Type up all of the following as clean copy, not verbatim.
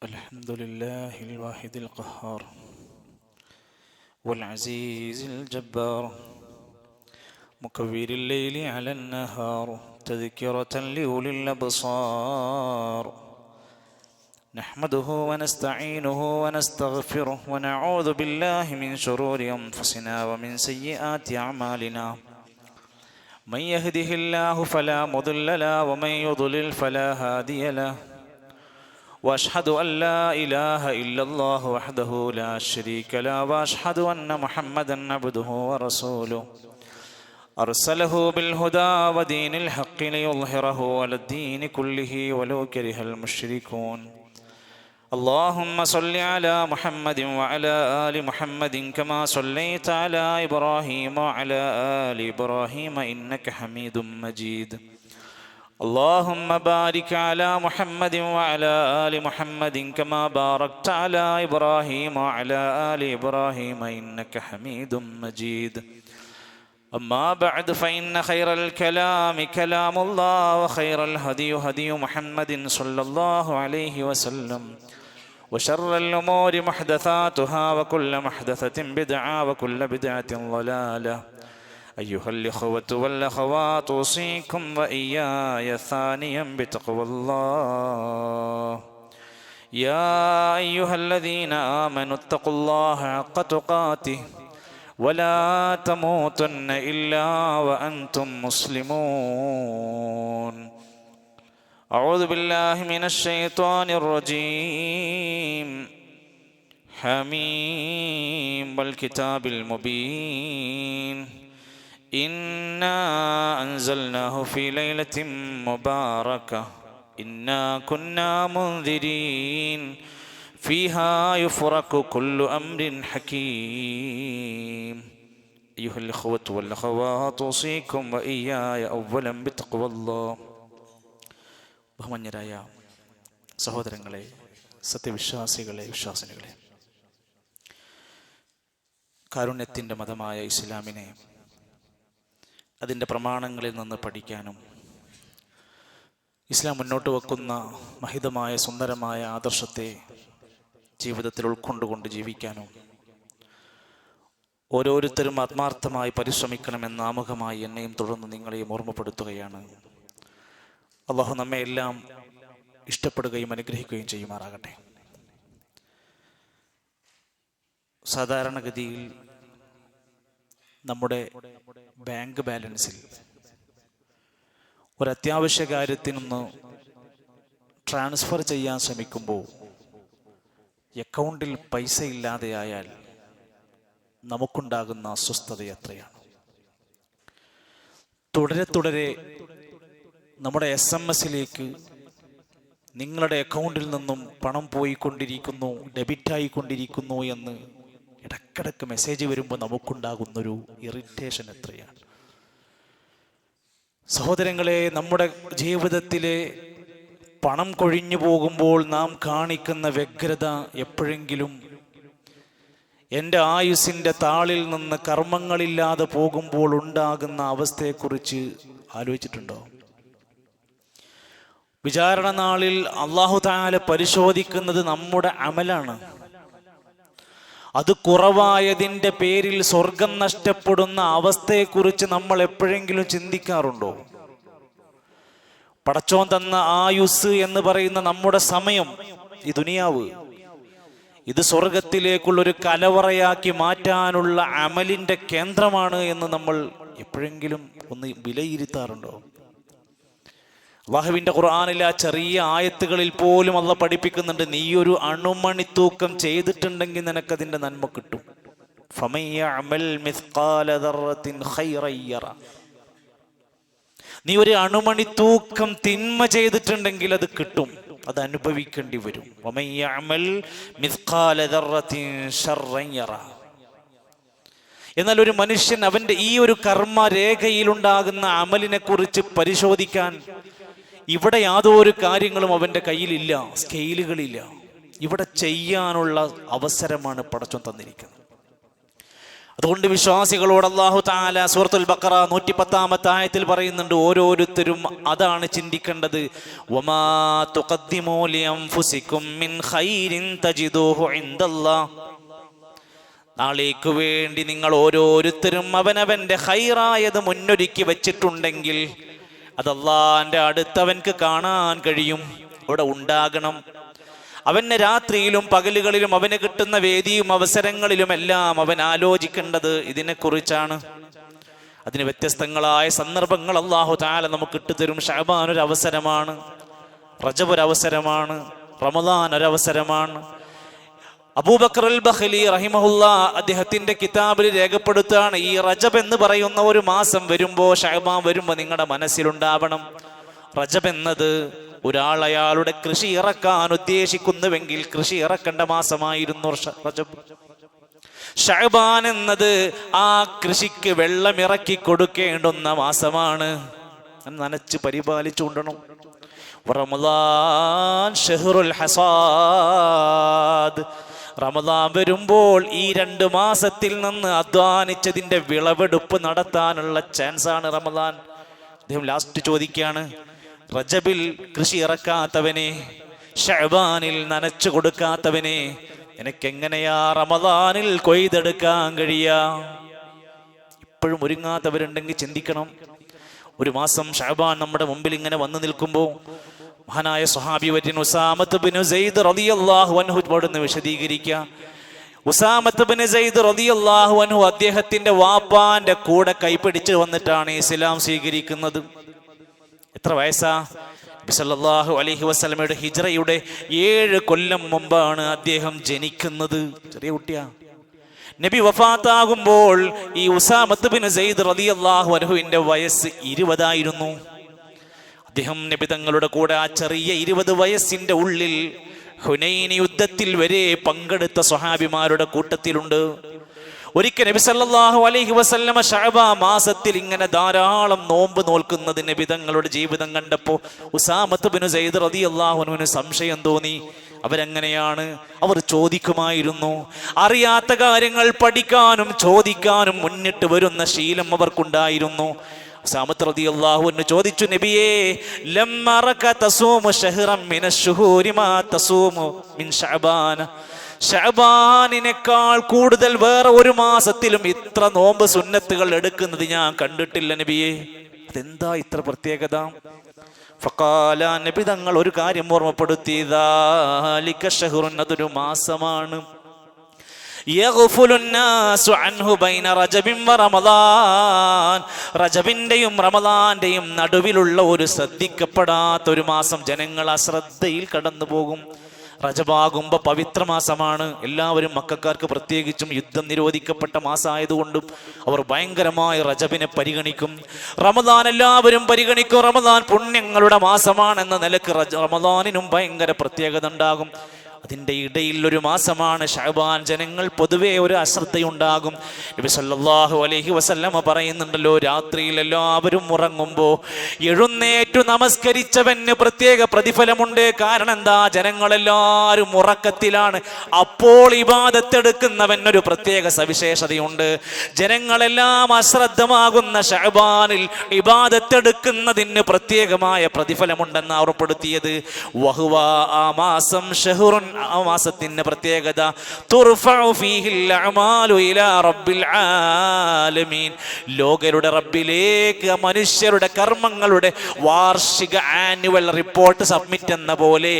الحمد لله الواحد القهار والعزيز الجبار مكبر الليل على النهار تذكرة لأولي الأبصار نحمده ونستعينه ونستغفره ونعوذ بالله من شرور أنفسنا ومن سيئات أعمالنا من يهده الله فلا مضل له ومن يضلل فلا هادي له وأشهد أن لا إله إلا الله وحده لا شريك له وأشهد أن محمدا عبده ورسوله أرسله بالهدى ودين الحق ليظهره على الدين كله ولو كره المشركون اللهم صل على محمد وعلى آل محمد كما صليت على إبراهيم وعلى آل إبراهيم إنك حميد مجيد اللهم بارك على محمد وعلى آل محمد كما باركت على إبراهيم وعلى آل إبراهيم إنك حميد مجيد أما بعد فإن خير الكلام كلام الله وخير الهدي هدي محمد صلى الله عليه وسلم وشر الأمور محدثاتها وكل محدثة بدعة وكل بدعة ضلالة أيها الإخوة والأخوات أوصيكم وإياي ثانيا بتقوى الله يا أيها الذين آمنوا اتقوا الله حق تقاته ولا تموتن إلا وأنتم مسلمون أعوذ بالله من الشيطان الرجيم حميم والكتاب المبين إنا أنزلناه في ليلة مباركة إنا كنا منذرين فيها يفرق كل أمر حكيم أيها الإخوة والأخوات أوصيكم وإياي أولا بتقوى الله ബഹുമാന്യരായ സഹോദരങ്ങളെ, സത്യവിശ്വാസികളെ, വിശ്വാസിനികളെ, കാരുണ്യത്തിൻ്റെ മതമായ ഇസ്ലാമിനെ അതിൻ്റെ പ്രമാണങ്ങളിൽ നിന്ന് പഠിക്കാനും ഇസ്ലാം മുന്നോട്ട് വെക്കുന്ന മഹിതമായ സുന്ദരമായ ആദർശത്തെ ജീവിതത്തിൽ ഉൾക്കൊണ്ടുകൊണ്ട് ജീവിക്കാനും ഓരോരുത്തരും ആത്മാർത്ഥമായി പരിശ്രമിക്കണമെന്ന് ആമുഖമായി എന്നെയും തുടർന്ന് നിങ്ങളെയും ഓർമ്മപ്പെടുത്തുകയാണ്. അള്ളാഹു നമ്മെ എല്ലാം ഇഷ്ടപ്പെടുകയും അനുഗ്രഹിക്കുകയും ചെയ്യുമാറാകട്ടെ. സാധാരണഗതിയിൽ നമ്മുടെ ബാങ്ക് ബാലൻസിൽ ഒരത്യാവശ്യ കാര്യത്തിനൊന്ന് ട്രാൻസ്ഫർ ചെയ്യാൻ ശ്രമിക്കുമ്പോൾ അക്കൗണ്ടിൽ പൈസ ഇല്ലാതെയായാൽ നമുക്കുണ്ടാകുന്ന അസ്വസ്ഥത എത്രയാണ്. തുടരെ നമ്മുടെ SMS-ലേക്ക് നിങ്ങളുടെ അക്കൗണ്ടിൽ നിന്നും പണം പോയിക്കൊണ്ടിരിക്കുന്നു, ഡെബിറ്റായിക്കൊണ്ടിരിക്കുന്നു എന്ന് ഇടയ്ക്കിടയ്ക്ക് മെസ്സേജ് വരുമ്പോൾ നമുക്കുണ്ടാകുന്നൊരു ഇറിറ്റേഷൻ എത്രയാണ്. സഹോദരങ്ങളെ, നമ്മുടെ ജീവിതത്തിലെ പണം കൊഴിഞ്ഞു പോകുമ്പോൾ നാം കാണിക്കുന്ന വ്യഗ്രത എപ്പോഴെങ്കിലും എൻ്റെ ആയുസ്സിൻ്റെ താളിൽ നിന്ന് കർമ്മങ്ങളില്ലാതെ പോകുമ്പോൾ ഉണ്ടാകുന്ന അവസ്ഥയെക്കുറിച്ച് ആലോചിച്ചിട്ടുണ്ടോ? വിചാരണ നാളിൽ അല്ലാഹു തആല പരിശോധിക്കുന്നത് നമ്മുടെ അമലാണ്. അത് കുറവായതിൻ്റെ പേരിൽ സ്വർഗം നഷ്ടപ്പെടുന്ന അവസ്ഥയെക്കുറിച്ച് നമ്മൾ എപ്പോഴെങ്കിലും ചിന്തിക്കാറുണ്ടോ? പടച്ചോൻ തന്ന ആയുസ് എന്ന് പറയുന്ന നമ്മുടെ സമയം, ഈ ദുനിയാവ്, ഇത് സ്വർഗത്തിലേക്കുള്ളൊരു കലവറയാക്കി മാറ്റാനുള്ള അമലിൻ്റെ കേന്ദ്രമാണ് എന്ന് നമ്മൾ എപ്പോഴെങ്കിലും ഒന്ന് വിലയിരുത്താറുണ്ടോ? അല്ലാഹുവിൻ്റെ ഖുർആനിലെ ആ ചെറിയ ആയത്തുകളിൽ പോലും അല്ലാഹു പഠിപ്പിക്കുന്നുണ്ട്, നീ ഒരു അണുമണി തൂക്കം ചെയ്തിട്ടുണ്ടെങ്കിൽ നിനക്കതിൻ്റെ നന്മ കിട്ടും. ഫമൻ യഅമൽ മിസ്ഖാല ദർറത്തിൻ ഖൈറൻ യറ. നീ ഒരു അണുമണി തൂക്കം തിന്മ ചെയ്തിട്ടുണ്ടെങ്കിൽ അത് കിട്ടും, അത് അനുഭവിക്കേണ്ടി വരും. വമൻ യഅമൽ മിസ്ഖാല ദർറത്തിൻ ശർറൻ യറ. എന്നാൽ ഒരു മനുഷ്യൻ അവൻ്റെ ഈ ഒരു കർമ്മരേഖയിലുണ്ടാകുന്ന അമലിനെ കുറിച്ച് പരിശോധിക്കാൻ ഇവിടെ യാതൊരു കാര്യങ്ങളും അവൻ്റെ കയ്യിലില്ല, സ്കെയിലുകളില്ല. ഇവിടെ ചെയ്യാനുള്ള അവസരമാണ് പടച്ചോൻ തന്നിരിക്കുന്നത്. അതുകൊണ്ട് വിശ്വാസികളോട് അല്ലാഹു തആല സൂറത്തുൽ ബഖറ 110 ആയത്തിൽ പറയുന്നുണ്ട്, ഓരോരുത്തരും അതാണ് ചിന്തിക്കേണ്ടത്. വമാ തുഖദ്ദിമൂ ലിഅൻഫുസികും മിൻ ഖൈരിൻ തജിദൂഹു ഇൻദല്ലാഹ്. നാളേക്ക് വേണ്ടി നിങ്ങൾ ഓരോരുത്തരും അവനവന്റെ ഖൈറായത് മുന്നൊരുക്കി വെച്ചിട്ടുണ്ടെങ്കിൽ അത് അല്ലാഹുവിന്റെ അടുത്തവൻക്ക് കാണാൻ കഴിയും, അവിടെ ഉണ്ടാകണം. അവന് രാത്രിയിലും പകലുകളിലും അവന് കിട്ടുന്ന വേദിയും അവസരങ്ങളിലുമെല്ലാം അവൻ ആലോചിക്കേണ്ടത് ഇതിനെക്കുറിച്ചാണ്. അതിന് വ്യത്യസ്തങ്ങളായ സന്ദർഭങ്ങൾ അല്ലാഹു തആല നമുക്ക് ഇട്ടുതരും. ശഅബാൻ ഒരു അവസരമാണ്, റജബ് ഒരു അവസരമാണ്, റമദാൻ ഒരു അവസരമാണ്. അബൂബക്കർ അൽ ബഖലി റഹിമഹുല്ലാ അദ്ദേഹത്തിന്റെ കിതാബിൽ രേഖപ്പെടുത്തുകയാണ്, ഈ റജബ് എന്ന് പറയുന്ന ഒരു മാസം വരുമ്പോൾ, ശഅബാൻ വരുമ്പോൾ നിങ്ങളുടെ മനസ്സിലുണ്ടാവണം, റജബ് എന്നത് ഒരാൾ അയാളുടെ കൃഷി ഇറക്കാൻ ഉദ്ദേശിക്കുന്നുവെങ്കിൽ കൃഷി ഇറക്കേണ്ട മാസമായിരുന്നു റജബ്. ശഅബാൻ എന്നത് ആ കൃഷിക്ക് വെള്ളം ഇറക്കി കൊടുക്കേണ്ടുന്ന മാസമാണ്. നനച്ച് പരിപാലിച്ചുകൊണ്ടണം. റമദാൻ ഷഹ്റുൽ ഹസാദ്. റമദാൻ വരുമ്പോൾ ഈ 2 മാസത്തിൽ നിന്ന് അധ്വാനിച്ചതിന്റെ വിളവെടുപ്പ് നടത്താനുള്ള ചാൻസാണ് റമദാൻ. അദ്ദേഹം ലാസ്റ്റ് ചോദിക്കുകയാണ്, റജബിൽ കൃഷി ഇറക്കാത്തവനെ, ശഅബാനിൽ നനച്ചു കൊടുക്കാത്തവനെ, നിനക്കെങ്ങനെയാ റമദാനിൽ കൊയ്തെടുക്കാൻ കഴിയാ? ഇപ്പോഴും ഒരുങ്ങാത്തവരുണ്ടെങ്കിൽ ചിന്തിക്കണം. ഒരു മാസം ശഅബാൻ നമ്മുടെ മുമ്പിൽ ഇങ്ങനെ വന്നു നിൽക്കുമ്പോൾ മഹാനായ സ്വഹാബി വര്യൻ ഉസാമത്ത് ബിൻ സെയ്ദ് റളിയല്ലാഹു അൻഹു അവിടുന്ന് വിശദീകരിക്കുക. ഉസാമത്ത് ബിൻ സെയ്ദ് റളിയല്ലാഹു അൻഹു അദ്ദേഹത്തിന്റെ വാപ്പാന്റെ കൂടെ കൈപിടിച്ച് വന്നിട്ടാണ് ഇസ്ലാം സ്വീകരിക്കുന്നത്. എത്ര വയസ്സാ? നബി സല്ലല്ലാഹു അലൈഹി വസല്ലമയുടെ ഹിജ്റയുടെ 7 കൊല്ലം മുമ്പാണ് അദ്ദേഹം ജനിക്കുന്നത്. ചെറിയ കുട്ടിയാ. നബി വഫാത്താകുമ്പോൾ ഈ ഉസാമത്ത് ബിൻ സെയ്ദ് റളിയല്ലാഹു അൻഹുവിന്റെ വയസ്സ് 20 ആയിരുന്നു. അദ്ദേഹം നബി തങ്ങളുടെ കൂടെ ആ ചെറിയ 20 വയസ്സിന്റെ ഉള്ളിൽ ഹുനൈൻ യുദ്ധത്തിൽ വരെ പങ്കെടുത്ത സ്വഹാബിമാരുടെ കൂട്ടത്തിലുണ്ട്. ഒരിക്കൽ നബി സല്ലല്ലാഹു അലൈഹി വസല്ലമ ശഅബാൻ മാസത്തിൽ ഇങ്ങനെ ധാരാളം നോമ്പ് നോൽക്കുന്നത് നബി തങ്ങളുടെ ജീവിതം കണ്ടപ്പോൾ ഉസാമത്ത് ബിൻ സെയ്ദ് റളിയല്ലാഹു അൻഹുവിന് സംശയം തോന്നി. അവരെങ്ങനെയാണ്? അവർ ചോദിക്കുമായിരുന്നു. അറിയാത്ത കാര്യങ്ങൾ പഠിക്കാനും ചോദിക്കാനും മുന്നിട്ട് വരുന്ന ശീലം അവർക്കുണ്ടായിരുന്നു. ഉസാമത്ത് റളിയല്ലാഹു അൻഹു ചോദിച്ചു, നബിയേ, ലമ്മറക തസൂമു ശഹ്റൻ മിനശ്ശുഹൂരി മാ തസൂമു മിൻ ശഅബാൻ. ശഅബാനിനേക്കാൾ കൂടുതൽ വേറെ ഒരു മാസത്തിലും ഇത്ര നോമ്പ് സുന്നത്തുകൾ എടുക്കുന്നത് ഞാൻ കണ്ടിട്ടില്ല നബിയേ, അതെന്താ ഇത്ര പ്രത്യേകത? ഫഖാല, നബി തങ്ങൾ ഒരു കാര്യം ഓർമ്മപ്പെടുത്തി, ദാലിക ശഹ്റുൻ, അതൊരു മാസമാണ്, യഗ്ഫുലുന്നാസു അൻഹു ബൈന റജബിൻ വ റമദാൻ. റജബിന്റെയും റമദാന്റെയും നടുവിലുള്ള ഒരു ശ്രദ്ധിക്കപ്പെടാത്ത ഒരു മാസം ജനങ്ങൾ അശ്രദ്ധയിൽ കടന്നു പോകും. റജബാകുമ്പോൾ പവിത്ര മാസമാണ്. എല്ലാവരും മക്കക്കാർക്ക് പ്രത്യേകിച്ചും യുദ്ധം നിരോധിക്കപ്പെട്ട മാസമായതുകൊണ്ടും അവർ ഭയങ്കരമായി റജബിനെ പരിഗണിക്കും. റമദാൻ എല്ലാവരും പരിഗണിക്കും. റമദാൻ പുണ്യങ്ങളുടെ മാസമാണെന്ന നിലക്ക് റമദാനിനും ഭയങ്കര പ്രത്യേകത ഉണ്ടാകും. അതിൻ്റെ ഇടയിൽ ഒരു മാസമാണ് ശഅബാൻ. ജനങ്ങൾ പൊതുവെ ഒരു അശ്രദ്ധയുണ്ടാകും. നബി സല്ലല്ലാഹു അലൈഹി വസല്ലമ പറയുന്നുണ്ടല്ലോ, രാത്രിയിൽ എല്ലാവരും ഉറങ്ങുമ്പോൾ എഴുന്നേറ്റു നമസ്കരിച്ചവന് പ്രത്യേക പ്രതിഫലമുണ്ട്. കാരണം എന്താ? ജനങ്ങളെല്ലാവരും ഉറക്കത്തിലാണ്. അപ്പോൾ ഇബാദത്തെടുക്കുന്നവൻ ഒരു പ്രത്യേക സവിശേഷതയുണ്ട്. ജനങ്ങളെല്ലാം അശ്രദ്ധമാകുന്ന ശഅബാനിൽ ഇബാദത്തെടുക്കുന്നതിന് പ്രത്യേകമായ പ്രതിഫലമുണ്ടെന്ന് ഓർമ്മപ്പെടുത്തിയത്. വഹുവ, ആ മാസം ഷഹ്റുൻ, ആ മാസത്തിന്റെ പ്രത്യേകത, തുർഫഉ ഫീഹിൽ അഅമാലു ഇലാ റബ്ബിൽ ആലമീൻ. ലോകരുടെ റബ്ബിലേക്ക് മനുഷ്യരുടെ കർമ്മങ്ങളുടെ വാർഷിക ആനുവൽ റിപ്പോർട്ട് സബ്മിറ്റ് എന്ന പോലെ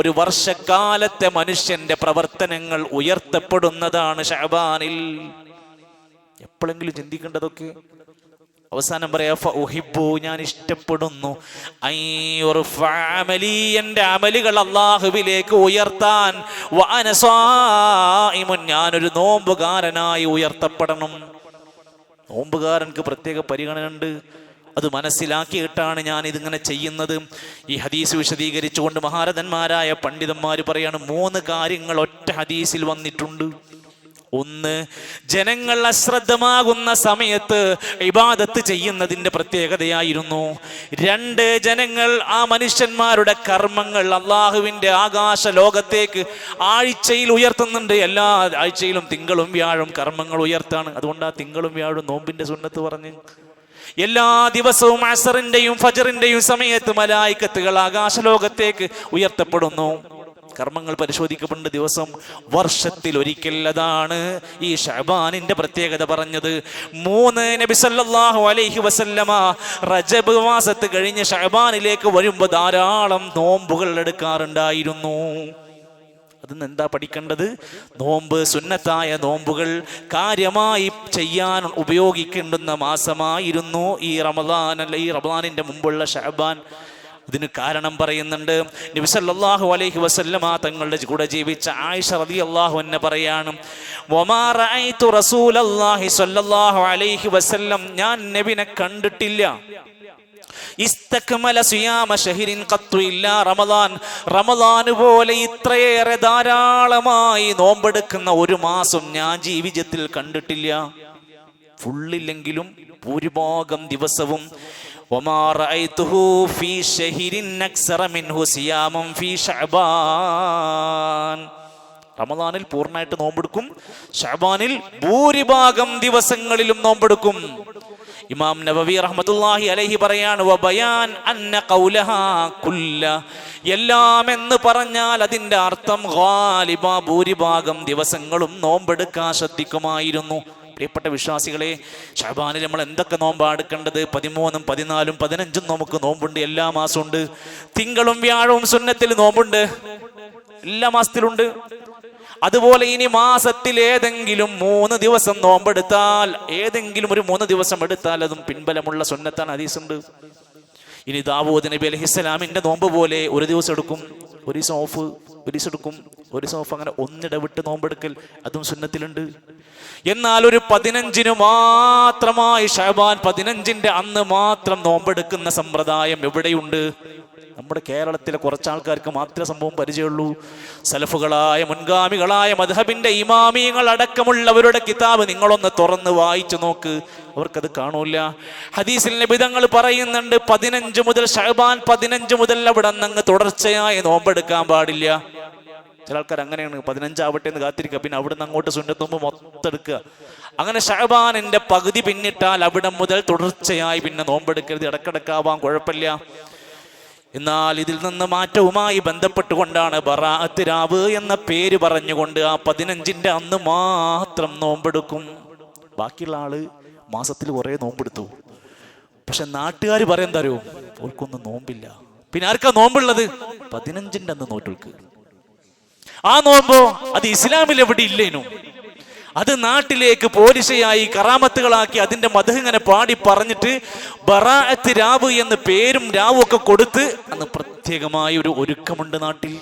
ഒരു വർഷക്കാലത്തെ മനുഷ്യന്റെ പ്രവർത്തനങ്ങൾ ഉയർത്തപ്പെടുന്നതാണ് ശഅബാനിൽ. എപ്പോഴെങ്കിലും ചിന്തിക്കേണ്ടതൊക്കെ. അവസാനം പറയാ, ഫഉഹിബ്ബു, ഞാൻ ഇഷ്ടപ്പെടുന്നു, അമലി, എൻ്റെ അമലുകൾ അല്ലാഹുവിലേക്ക് ഉയർത്താൻ, വഅന സായിമുൻ, ഞാനൊരു നോമ്പുകാരനായി ഉയർത്തപ്പെടണം. നോമ്പുകാരൻക്ക് പ്രത്യേക പരിഗണന ഉണ്ട്. അത് മനസ്സിലാക്കിയിട്ടാണ് ഞാൻ ഇതിങ്ങനെ ചെയ്യുന്നത്. ഈ ഹദീസ് വിശദീകരിച്ചുകൊണ്ട് മഹാരഥന്മാരായ പണ്ഡിതന്മാർ പറയാണ്, 3 കാര്യങ്ങൾ ഒറ്റ ഹദീസിൽ വന്നിട്ടുണ്ട്. ഒന്ന്, ജനങ്ങൾ അശ്രദ്ധമാകുന്ന സമയത്ത് ഇബാദത്ത് ചെയ്യുന്നതിൻ്റെ പ്രത്യേകതയായിരുന്നു. രണ്ട്, ജനങ്ങൾ ആ മനുഷ്യന്മാരുടെ കർമ്മങ്ങൾ അള്ളാഹുവിൻ്റെ ആകാശ ലോകത്തേക്ക് ആഴ്ചയിൽ ഉയർത്തുന്നുണ്ട്. എല്ലാ ആഴ്ചയിലും തിങ്കളും വ്യാഴം കർമ്മങ്ങൾ ഉയർത്താണ്. അതുകൊണ്ട് ആ തിങ്കളും വ്യാഴും നോമ്പിന്റെ സുന്നത്ത് പറഞ്ഞ് എല്ലാ ദിവസവും അസറിന്റെയും ഫജറിന്റെയും സമയത്ത് മലായിക്കത്തുകൾ ആകാശലോകത്തേക്ക് ഉയർത്തപ്പെടുന്നു. കർമ്മങ്ങൾ പരിശോധിക്കപ്പെടുന്ന ദിവസം വർഷത്തിൽ ഒരിക്കൽ. അതാണ് ഈ ശഅബാനിന്റെ പ്രത്യേകത പറഞ്ഞത്. 3, നബി സല്ലല്ലാഹു അലൈഹി വസല്ലമ റജബ് മാസത്ത് കഴിഞ്ഞ് ശഅബാനിലേക്ക് വരുമ്പോൾ ധാരാളം നോമ്പുകൾ എടുക്കാറുണ്ടായിരുന്നു. അതിന്ന് എന്താ പഠിക്കേണ്ടത്? നോമ്പ്, സുന്നത്തായ നോമ്പുകൾ കാര്യമായി ചെയ്യാൻ ഉപയോഗിക്കേണ്ടുന്ന മാസമായിരുന്നു ഈ റമദാൻ. അല്ല, ഈ റമദാനിന്റെ മുമ്പുള്ള ശഅബാൻ. ഇതിന് കാരണം പറയുന്നുണ്ട്. നബി സല്ലല്ലാഹു അലൈഹി വസല്ലമ തങ്ങളുടെ കൂടെ ജീവിച്ച ആയിഷ റളിയല്ലാഹു അൻഹ പറയാണ്, വമാ റഅയ്തു റസൂലല്ലാഹി സ്വല്ലല്ലാഹു അലൈഹി വസല്ലം, ഞാൻ നബിനെ കണ്ടിട്ടില്ല, ഇസ്തക്മല സിയാമ ശഹരിൻ ഖത്തു ഇല്ലാ റമദാൻ, റമദാൻ പോലെ ഇത്രയേറെ ധാരാളമായി നോമ്പെടുക്കുന്ന ഒരു മാസം ഞാൻ ജീവിതത്തിൽ കണ്ടിട്ടില്ല. ഫുള്ളില്ലെങ്കിലും ഭൂരിഭാഗം ദിവസവും. വമാ റഅയ്തുഹു ഫീ ശഹരിൻ അക്സറ മിൻഹു സിയാമൻ ഫീ ശഅബാൻ, റമദാനിൽ പൂർണ്ണമായിട്ട് നോമ്പെടുക്കും, ശഅബാനിൽ ഭൂരിഭാഗം ദിവസങ്ങളിലും നോമ്പെടുക്കും. ഇമാം നവവി റഹ്മത്തുള്ളാഹി അലൈഹി പറയാണ്, വബയാൻ അന്ന ഖൗലഹാ കുല്ല, എല്ലാം എന്ന് പറഞ്ഞാൽ അതിൻ്റെ അർത്ഥം ഗാലിബ, ഭൂരിഭാഗം ദിവസങ്ങളും നോമ്പെടുക്കാൻ ശ്രദ്ധിക്കുമായിരുന്നു. പ്രിയപ്പെട്ട വിശ്വാസികളെ, ശഅബാനിൽ നമ്മൾ എന്തൊക്കെ നോമ്പാണ് എടുക്കേണ്ടത്? 13, 14, 15 നമുക്ക് നോമ്പുണ്ട്, എല്ലാ മാസവും ഉണ്ട്. തിങ്കളും വ്യാഴവും സുന്നത്തിൽ നോമ്പുണ്ട്, എല്ലാ മാസത്തിലുണ്ട്. അതുപോലെ ഇനി മാസത്തിൽ ഏതെങ്കിലും 3 ദിവസം നോമ്പെടുത്താൽ, ഏതെങ്കിലും ഒരു 3 ദിവസം എടുത്താൽ അതും പിൻബലമുള്ള സുന്നത്താണ്, ഹദീസുണ്ട്. ഇനി ദാവൂദ് നബി അലൈഹിസ്സലാമിന്റെ നോമ്പ് പോലെ ഒരു ദിവസം എടുക്കും, ഒരു ദിവസം ഓഫ്, ഒരു ദിവസം എടുക്കും, ഒരു ദിവസം ഓഫ്, അങ്ങനെ ഒന്നിടവിട്ട് നോമ്പെടുക്കൽ, അതും സുന്നത്തിലുണ്ട്. എന്നാൽ ഒരു 15 മാത്രമായി ശഅബാൻ 15ന്റെ അന്ന് മാത്രം നോമ്പെടുക്കുന്ന സമ്പ്രദായം എവിടെയുണ്ട്? നമ്മുടെ കേരളത്തിലെ കുറച്ചാൾക്കാർക്ക് മാത്രമേ സംഭവം പരിചയമുള്ളൂ. സലഫുകളായ മുൻഗാമികളായ മദ്ഹബിന്റെ ഇമാമിയങ്ങൾ അടക്കമുള്ളവരുടെ കിതാബ് നിങ്ങളൊന്ന് തുറന്ന് വായിച്ചു നോക്ക്, അവർക്കത് കാണൂല. ഹദീസിൽ നബി തങ്ങൾ പറയുന്നുണ്ട്, 15 മുതൽ ശഅബാൻ 15 മുതൽ അവിടെ നിന്ന് തുടർച്ചയായി നോമ്പെടുക്കാൻ പാടില്ല. ചില ആൾക്കാർ അങ്ങനെയാണ്, 15 ആവട്ടെ എന്ന് കാത്തിരിക്കുക, പിന്നെ അവിടെ നിന്ന് അങ്ങോട്ട് സുന്നത്ത് നോമ്പ് മൊത്തം എടുക്കുക. അങ്ങനെ ശഅബാനിന്റെ പകുതി പിന്നിട്ടാൽ അവിടെ മുതൽ തുടർച്ചയായി പിന്നെ നോമ്പെടുക്കരുത്, ഇടക്കിടക്കാവാൻ കുഴപ്പമില്ല. എന്നാൽ ഇതിൽ നിന്ന് മാറ്റവുമായി ബന്ധപ്പെട്ടുകൊണ്ടാണ് ബറാഅത്ത് രാവ് എന്ന പേര് പറഞ്ഞുകൊണ്ട് ആ 15ന്റെ അന്ന് മാത്രം നോമ്പെടുക്കും. ബാക്കിയുള്ള ആള് മാസത്തിൽ കുറെ നോമ്പെടുത്തു. പക്ഷെ നാട്ടുകാർ പറയുന്ന അറിയോ, ഓർക്കൊന്നും നോമ്പില്ല. പിന്നെ ആർക്കാ നോമ്പുള്ളത്? 15ന്റെ അന്ന് നോട്ടുകൾക്ക്. ആ നോമ്പോ അത് ഇസ്ലാമിൽ എവിടെ ഇല്ലേനു. അത് നാട്ടിലേക്ക് പോരിശയായി കറാമത്തുകളാക്കി അതിന്റെ മദ്ഹ് ഇങ്ങനെ പാടി പറഞ്ഞിട്ട് ബറാഅത്ത് രാവ് എന്ന് പേരും രാവും ഒക്കെ കൊടുത്ത് അന്ന് പ്രത്യേകമായ ഒരു ഒരുക്കമുണ്ട് നാട്ടിൽ.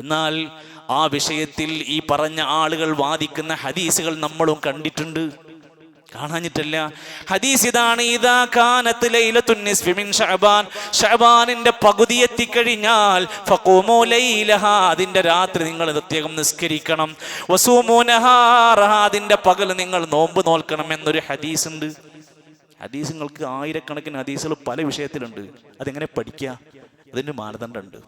എന്നാൽ ആ വിഷയത്തിൽ ഈ പറഞ്ഞ ആളുകൾ വാദിക്കുന്ന ഹദീസുകൾ നമ്മളും കണ്ടിട്ടുണ്ട്, കാണാഞ്ഞിട്ടല്ല. ഹദീസ് ഇതാണ്, ഇദാ കാനത്ത് ലൈലത്തുൻ നിസ്ഫി മിൻ ശഅബാൻ, ശഅബാനിന്റെ പകുതി എത്തിക്കഴിഞ്ഞാൽ ഫഖൂമു ലൈലഹാ, അതിന്റെ രാത്രി നിങ്ങൾ പ്രത്യേകം നിസ്കരിക്കണം. വസൂമു നഹാറഹാ, അതിന്റെ പകൽ നിങ്ങൾ നോമ്പ് നോൽക്കണം എന്നൊരു ഹദീസ് ഉണ്ട്. ഹദീസുകൾക്ക് ആയിരക്കണക്കിന് ഹദീസുകൾ പല വിഷയത്തിലുണ്ട്. അതെങ്ങനെ പഠിക്കുക? അതിന് മാനദണ്ഡമുണ്ട്.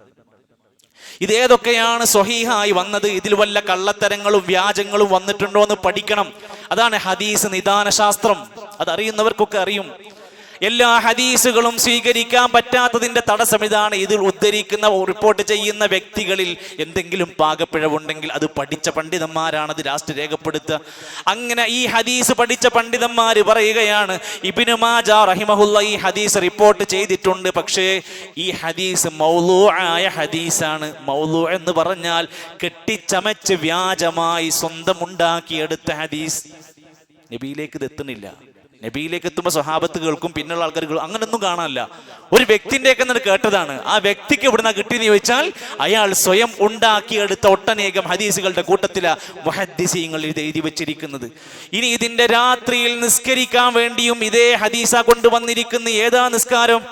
ഇതേതൊക്കെയാണ് സ്വഹീഹായി വന്നത്, ഇതിൽ വല്ല കള്ളത്തരങ്ങളും വ്യാജങ്ങളും വന്നിട്ടുണ്ടോ എന്ന് പഠിക്കണം. അതാണ് ഹദീസ് നിദാന ശാസ്ത്രം. അതറിയുന്നവർക്കൊക്കെ അറിയും. എല്ലാ ഹദീസുകളും സ്വീകരിക്കാൻ പറ്റാത്തതിന്റെ തടസ്സം ഇതാണ്. ഇതിൽ ഉദ്ധരിക്കുന്ന റിപ്പോർട്ട് ചെയ്യുന്ന വ്യക്തികളിൽ എന്തെങ്കിലും പാകപ്പിഴവുണ്ടെങ്കിൽ അത് പഠിച്ച പണ്ഡിതന്മാരാണ് അത് ലാസ്റ്റ് രേഖപ്പെടുത്തുക. അങ്ങനെ ഈ ഹദീസ് പഠിച്ച പണ്ഡിതന്മാർ പറയുകയാണ്, ഇബ്നു മാജ റഹിമഹുല്ല ഈ ഹദീസ് റിപ്പോർട്ട് ചെയ്തിട്ടുണ്ട്, പക്ഷേ ഈ ഹദീസ് മൗലൂആയ ഹദീസാണ്. മൗലൂ എന്ന് പറഞ്ഞാൽ കെട്ടിച്ചമച്ച് വ്യാജമായി സ്വന്തം ഉണ്ടാക്കിയെടുത്ത ഹദീസ്. നബിയിലേക്ക് ഇത് എത്തുന്നില്ല. നബിയിലേക്ക് എത്തുമ്പോൾ സ്വഹാബത്ത് കേൾക്കും, പിന്നുള്ള ആൾക്കാർ കേൾക്കും, അങ്ങനൊന്നും കാണാനില്ല. ഒരു വ്യക്തിൻ്റെയൊക്കെ തന്നെ കേട്ടതാണ്. ആ വ്യക്തിക്ക് എവിടുന്ന കിട്ടിയെന്ന് ചോദിച്ചാൽ അയാൾ സ്വയം ഉണ്ടാക്കിയെടുത്ത ഒട്ടനേകം ഹദീസുകളുടെ കൂട്ടത്തിലാണ് മുഹദ്ദിസീങ്ങൾ എഴുതി വെച്ചിരിക്കുന്നത്. ഇനി ഇതിന്റെ രാത്രിയിൽ നിസ്കരിക്കാൻ വേണ്ടിയും ഇതേ ഹദീസ കൊണ്ടുവന്നിരിക്കുന്ന ഏതാ നിസ്കാരം?